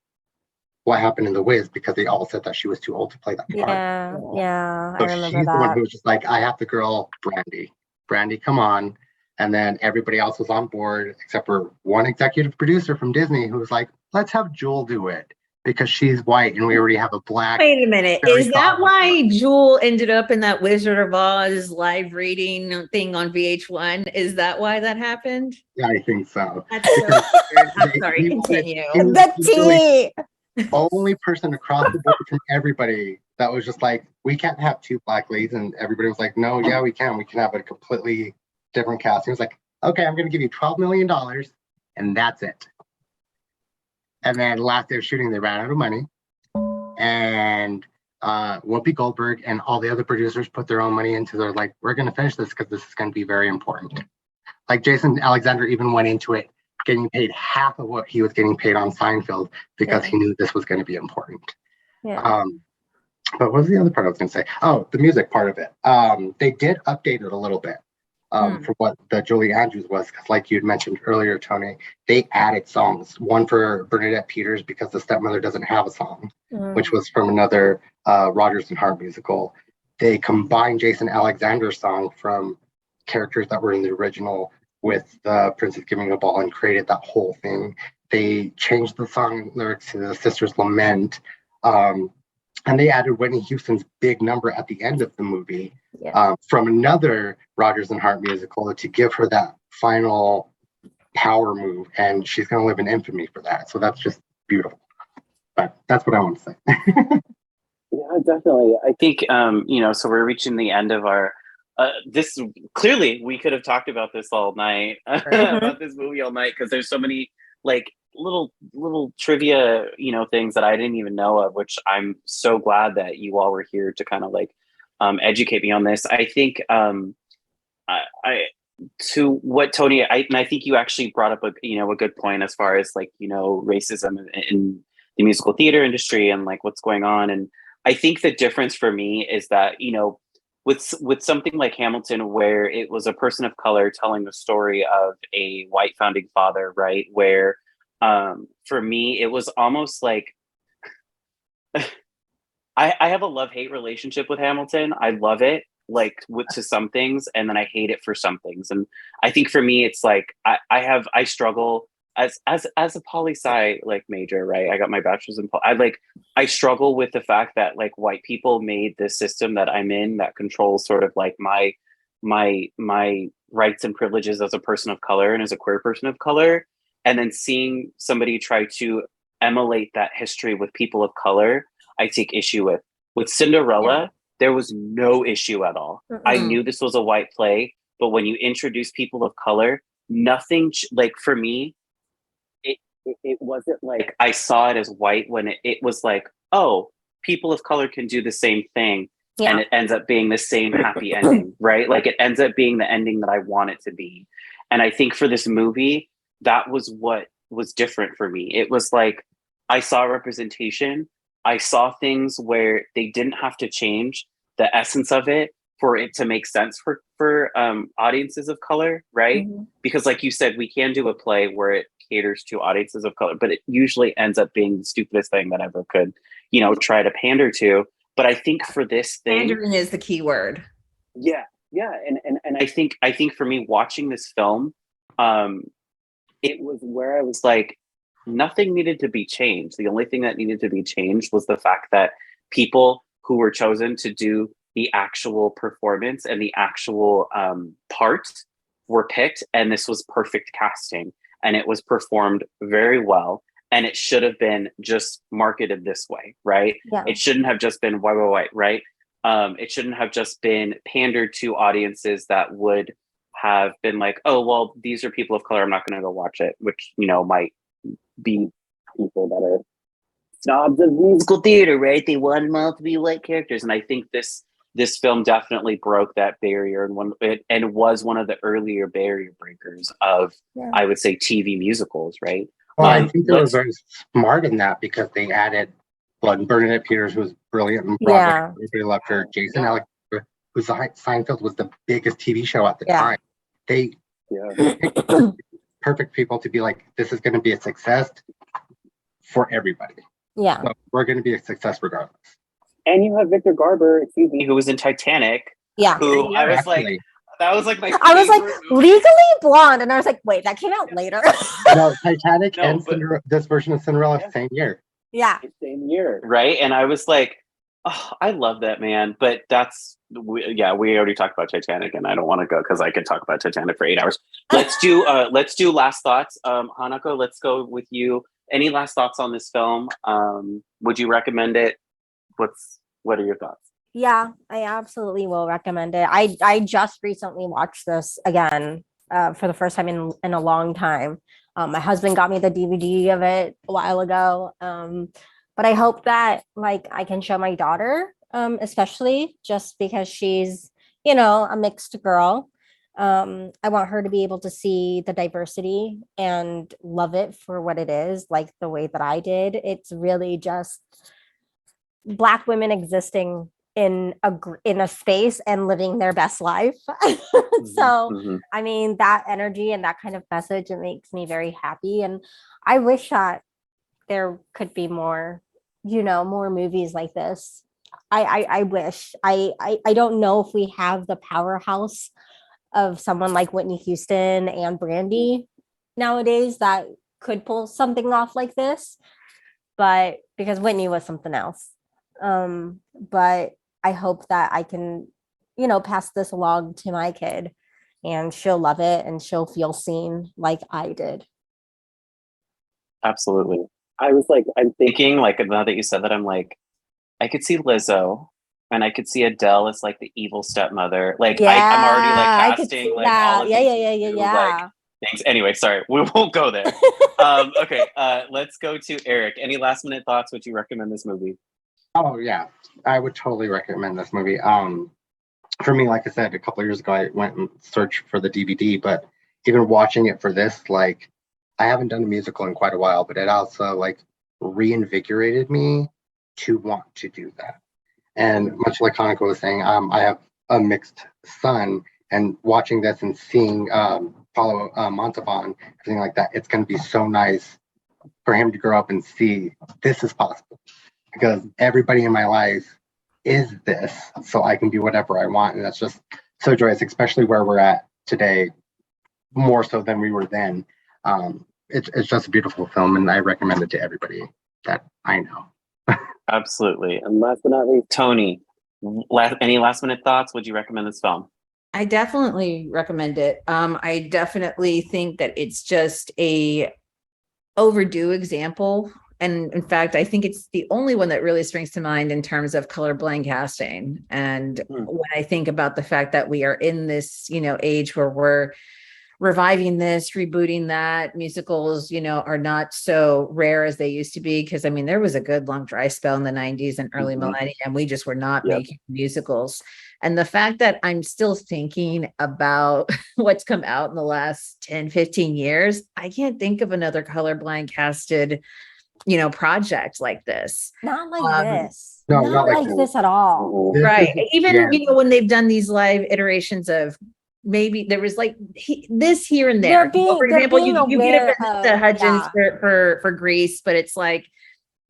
what happened in The Wiz, because they all said that she was too old to play that part. Yeah, So I remember she's that. the one who was just like, I have the girl, Brandy, come on. And then everybody else was on board except for one executive producer from Disney who was like, let's have Jewel do it because she's white and we already have a Black. Wait a minute. Is that why Jewel ended up in that Wizard of Oz live reading thing on VH1? Is that why that happened? Yeah, I think so. That's so weird. I'm sorry, continue. The tea. Only person across the board from everybody that was just like, we can't have two Black leads. And everybody was like, no, yeah, we can. We can have a completely different cast. He was like, okay, I'm going to give you $12 million and that's it. And then last day of shooting, they ran out of money. And Whoopi Goldberg and all the other producers put their own money into. They're like, we're going to finish this because this is going to be very important. Like Jason Alexander even went into it getting paid half of what he was getting paid on Seinfeld because he knew this was going to be important. Yeah. But what was the other part I was going to say? Oh, the music part of it. They did update it a little bit for what the Julie Andrews was, because like you'd mentioned earlier, Toni, they added songs. One for Bernadette Peters because the stepmother doesn't have a song, which was from another Rodgers and Hart musical. They combined Jason Alexander's song from characters that were in the original with the Princess Giving a Ball and created that whole thing. They changed the song lyrics to the Sisters Lament. And they added Whitney Houston's big number at the end of the movie from another Rodgers and Hart musical to give her that final power move. And she's going to live in infamy for that. So that's just beautiful. But that's what I want to say. Yeah, definitely. I think, so we're reaching the end of our, this, clearly we could have talked about this all night, about this movie all night, because there's so many like little trivia, things that I didn't even know of, which I'm so glad that you all were here to kind of like educate me on this. I think I to what Toni, I think you actually brought up a good point as far as like, racism in the musical theater industry and like what's going on. And I think the difference for me is that, with something like Hamilton, where it was a person of color telling the story of a white founding father, right? Where for me, it was almost like I have a love-hate relationship with Hamilton. I love it to some things, and then I hate it for some things. And I think for me, it's like I struggle as a poli-sci like major, right? I got my bachelor's in I struggle with the fact that like white people made this system that I'm in that controls sort of like my rights and privileges as a person of color and as a queer person of color, and then seeing somebody try to emulate that history with people of color, I take issue with. With Cinderella, there was no issue at all. I knew this was a white play, but when you introduce people of color, nothing like for me, it wasn't like I saw it as white when it was like, oh, people of color can do the same thing. Yeah. And it ends up being the same happy ending, right? Like it ends up being the ending that I want it to be. And I think for this movie, that was what was different for me. It was like, I saw representation. I saw things where they didn't have to change the essence of it for it to make sense for audiences of color, right? Because like you said, we can do a play where it caters to audiences of color, but it usually ends up being the stupidest thing that ever could, try to pander to. But I think for this thing, pandering is the key word. Yeah. And I think for me watching this film, it was where I was like, nothing needed to be changed. The only thing that needed to be changed was the fact that people who were chosen to do the actual performance and the actual part were picked, and this was perfect casting, and it was performed very well, and it should have been just marketed this way, right? Yeah. It shouldn't have just been white, right? It shouldn't have just been pandered to audiences that would have been like, oh, well, these are people of color, I'm not going to go watch it, which, might be people that are snobs of musical theater, right? They want them all to be white characters. And I think this film definitely broke that barrier and was one of the earlier barrier breakers of, I would say, TV musicals, right? Well, I think they were very smart in that because they added Bernadette Peters, who was brilliant in Broadway. Everybody loved her. Jason Alexander, whose Seinfeld was the biggest TV show at the time. They picked perfect people to be like, this is going to be a success for everybody. Yeah. So we're going to be a success regardless. And you have Victor Garber, who was in Titanic. Yeah. Who I was like, that was like my I was like, movie. Legally Blonde. And I was like, wait, that came out later. No, Titanic and this version of Cinderella, same year. Yeah. Same year. Right. And I was like, oh, I love that, man. But we already talked about Titanic, and I don't want to go because I could talk about Titanic for 8 hours. Let's do last thoughts. Hanako, let's go with you. Any last thoughts on this film? Would you recommend it? What are your thoughts? Yeah, I absolutely will recommend it. I just recently watched this again for the first time in a long time. My husband got me the DVD of it a while ago. But I hope that like I can show my daughter, especially just because she's, a mixed girl. I want her to be able to see the diversity and love it for what it is, like the way that I did. It's really just Black women existing in a space and living their best life. So Mhm. I mean, that energy and that kind of message, it makes me very happy. And I wish that there could be more, more movies like this. I wish. I don't know if we have the powerhouse of someone like Whitney Houston and Brandy nowadays that could pull something off like this, but because Whitney was something else. But I hope that I can, pass this along to my kid and she'll love it and she'll feel seen like I did. Absolutely. I'm thinking, like, now that you said that, I'm like, I could see Lizzo and I could see Adele as like the evil stepmother. Like, I'm already like Yeah, I could casting see like all that. of Yeah, these yeah. new, like things. Anyway, sorry, we won't go there. Okay, let's go to Eric. Any last minute thoughts? Would you recommend this movie? Oh yeah, I would totally recommend this movie. For me, like I said, a couple of years ago, I went and searched for the DVD, but even watching it for this, like, I haven't done a musical in quite a while, but it also like reinvigorated me to want to do that. And much like Hanako was saying, I have a mixed son, and watching this and seeing Paulo Montalban, everything like that, it's going to be so nice for him to grow up and see this is possible, because everybody in my life is this, so I can do whatever I want, and that's just so joyous, especially where we're at today, more so than we were then. It's just a beautiful film, and I recommend it to everybody that I know. Absolutely. And last but not least, Toni, any last minute thoughts? Would you recommend this film? I definitely recommend it. I definitely think that it's just a overdue example. And in fact, I think it's the only one that really springs to mind in terms of colorblind casting. And when I think about the fact that we are in this, age where we're reviving this, rebooting that, musicals, are not so rare as they used to be. Because I mean, there was a good long dry spell in the 90s and early millennium, and we just were not making musicals. And the fact that I'm still thinking about what's come out in the last 10, 15 years, I can't think of another colorblind casted, project like this. Not like this. No, not like this at all. This Right. is- Even, yeah. when they've done these live iterations of, maybe there was like this here and there. For example, you get a Vanessa Hudgens for Grease, but it's like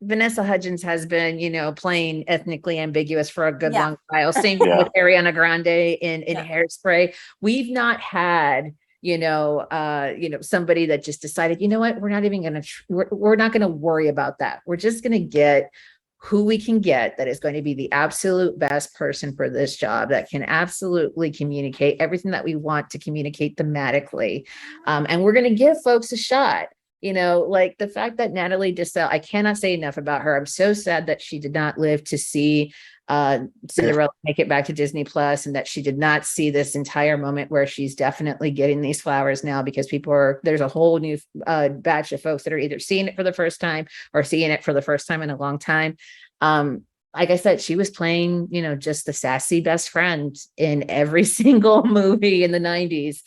Vanessa Hudgens has been, playing ethnically ambiguous for a good long while. Same with Ariana Grande in Hairspray. We've not had, somebody that just decided, what, we're not even going to, we're not going to worry about that. We're just going to get who we can get that is going to be the absolute best person for this job, that can absolutely communicate everything that we want to communicate thematically. And we're going to give folks a shot. Like the fact that Natalie Desselle, I cannot say enough about her. I'm so sad that she did not live to see Cinderella make it back to Disney Plus, and that she did not see this entire moment where she's definitely getting these flowers now, because there's a whole new batch of folks that are either seeing it for the first time or seeing it for the first time in a long time. Like I said, she was playing, just the sassy best friend in every single movie in the 90s.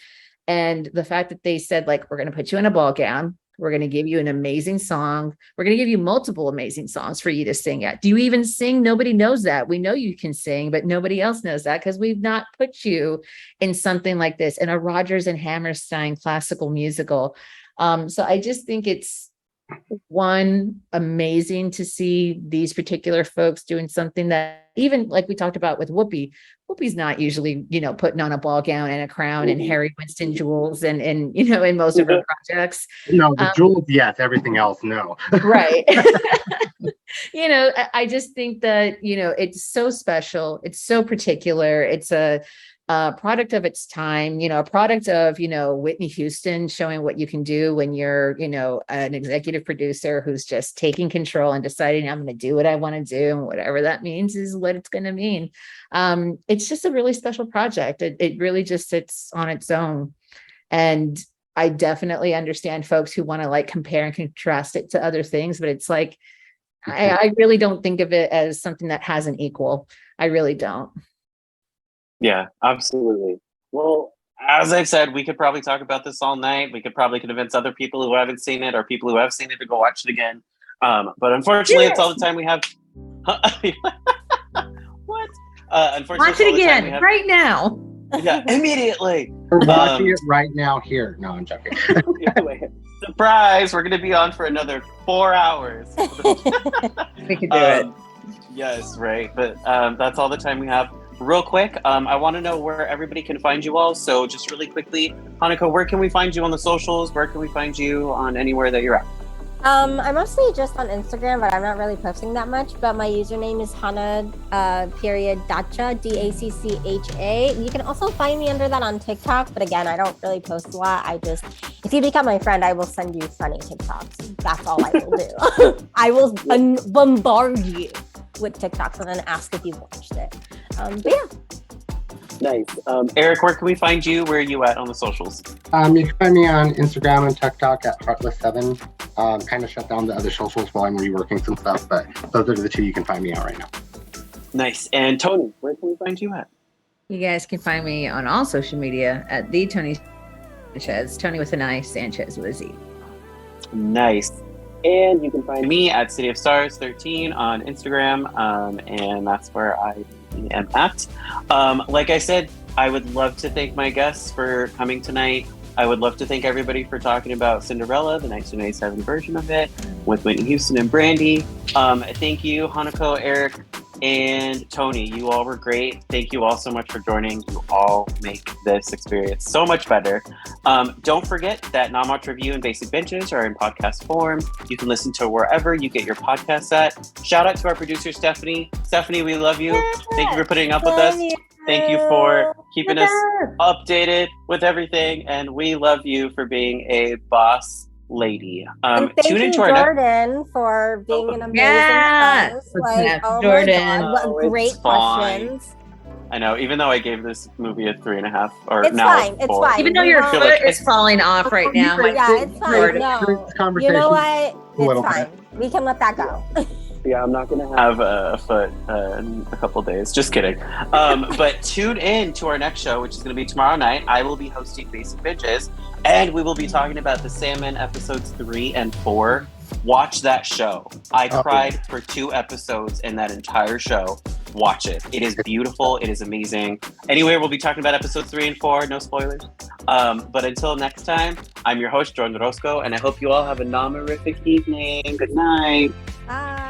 And the fact that they said, like, we're going to put you in a ball gown, we're going to give you an amazing song, we're going to give you multiple amazing songs for you to sing at. Do you even sing? Nobody knows that. We know you can sing, but nobody else knows that, because we've not put you in something like this, in a Rodgers and Hammerstein classical musical. So I just think it's amazing to see these particular folks doing something that, even like we talked about with Whoopi's not usually, putting on a ball gown and a crown and Harry Winston jewels and in most of her projects. No, the jewels, yes. Everything else, no. Right. I just think that, it's so special. It's so particular. It's a product of its time, a product of, Whitney Houston showing what you can do when you're, an executive producer who's just taking control and deciding, I'm going to do what I want to do. And whatever that means is what it's going to mean. It's just a really special project. It really just sits on its own. And I definitely understand folks who want to like compare and contrast it to other things, but it's like, I really don't think of it as something that has an equal. I really don't. Yeah, absolutely. Well, as I've said, we could probably talk about this all night. We could probably convince other people who haven't seen it or people who have seen it to go watch it again. But unfortunately, it's all the time we have. What? Unfortunately, Watch it's all it the time we again have. right now. Yeah, immediately. We're watching it right now here. No, I'm joking. Surprise! We're going to be on for another 4 hours. We could do it. Yes, right. But that's all the time we have. Real quick, I want to know where everybody can find you all. So just really quickly, Hanako, where can we find you on the socials? Where can we find you on anywhere that you're at? I'm mostly just on Instagram, but I'm not really posting that much. But my username is Hana Dacha, Daccha. You can also find me under that on TikTok, but again, I don't really post a lot. If you become my friend, I will send you funny TikToks. That's all I will do. I will bombard you with TikToks and then ask if you've watched it. But yeah. Nice. Erric, where can we find you? Where are you at on the socials? You can find me on Instagram and TikTok at Heartless7. Kind of shut down the other socials while I'm reworking some stuff, but those are the two you can find me out right now. Nice. And Toni, where can we find you at? You guys can find me on all social media at the Toni Sanchez, Toni with an I, Sanchez with a Z. Nice. And you can find me at City of Stars 13 on Instagram, and that's where I am at. Like I said, I would love to thank my guests for coming tonight. I would love to thank everybody for talking about Cinderella, the 1997 version of it, with Whitney Houston and Brandy. Thank you, Hanako, Erric, and Toni. You all were great. Thank you all so much for joining. You all make this experience so much better. Don't forget that Nom Watch Review and Basic Benches are in podcast form. You can listen to wherever you get your podcasts at. Shout out to our producer, Stephanie. Stephanie, we love you. Thank you for putting up with us. Thank you for keeping us updated with everything. And we love you for being a boss lady. And thank Tune you, into our Jordyn, for being an amazing host. Yeah, Oh Jordyn. my God, what great questions. I know, even though I gave this movie a 3.5, or It's now fine, it's 4. fine. Even though your feel foot like is falling off right now. Yeah, it's fine. Jordyn. No, you know what? It's fine. We can let that go. Yeah, I'm not going to have a foot in a couple days. Just kidding. But tune in to our next show, which is going to be tomorrow night. I will be hosting Basic Bitches, and we will be talking about The Salmon episodes 3 and 4. Watch that show. I cried for 2 episodes in that entire show. Watch it. It is beautiful. It is amazing. Anyway, we'll be talking about episodes 3 and 4. No spoilers. But until next time, I'm your host, Jordyn Orozco, and I hope you all have a nom-erific evening. Good night. Bye.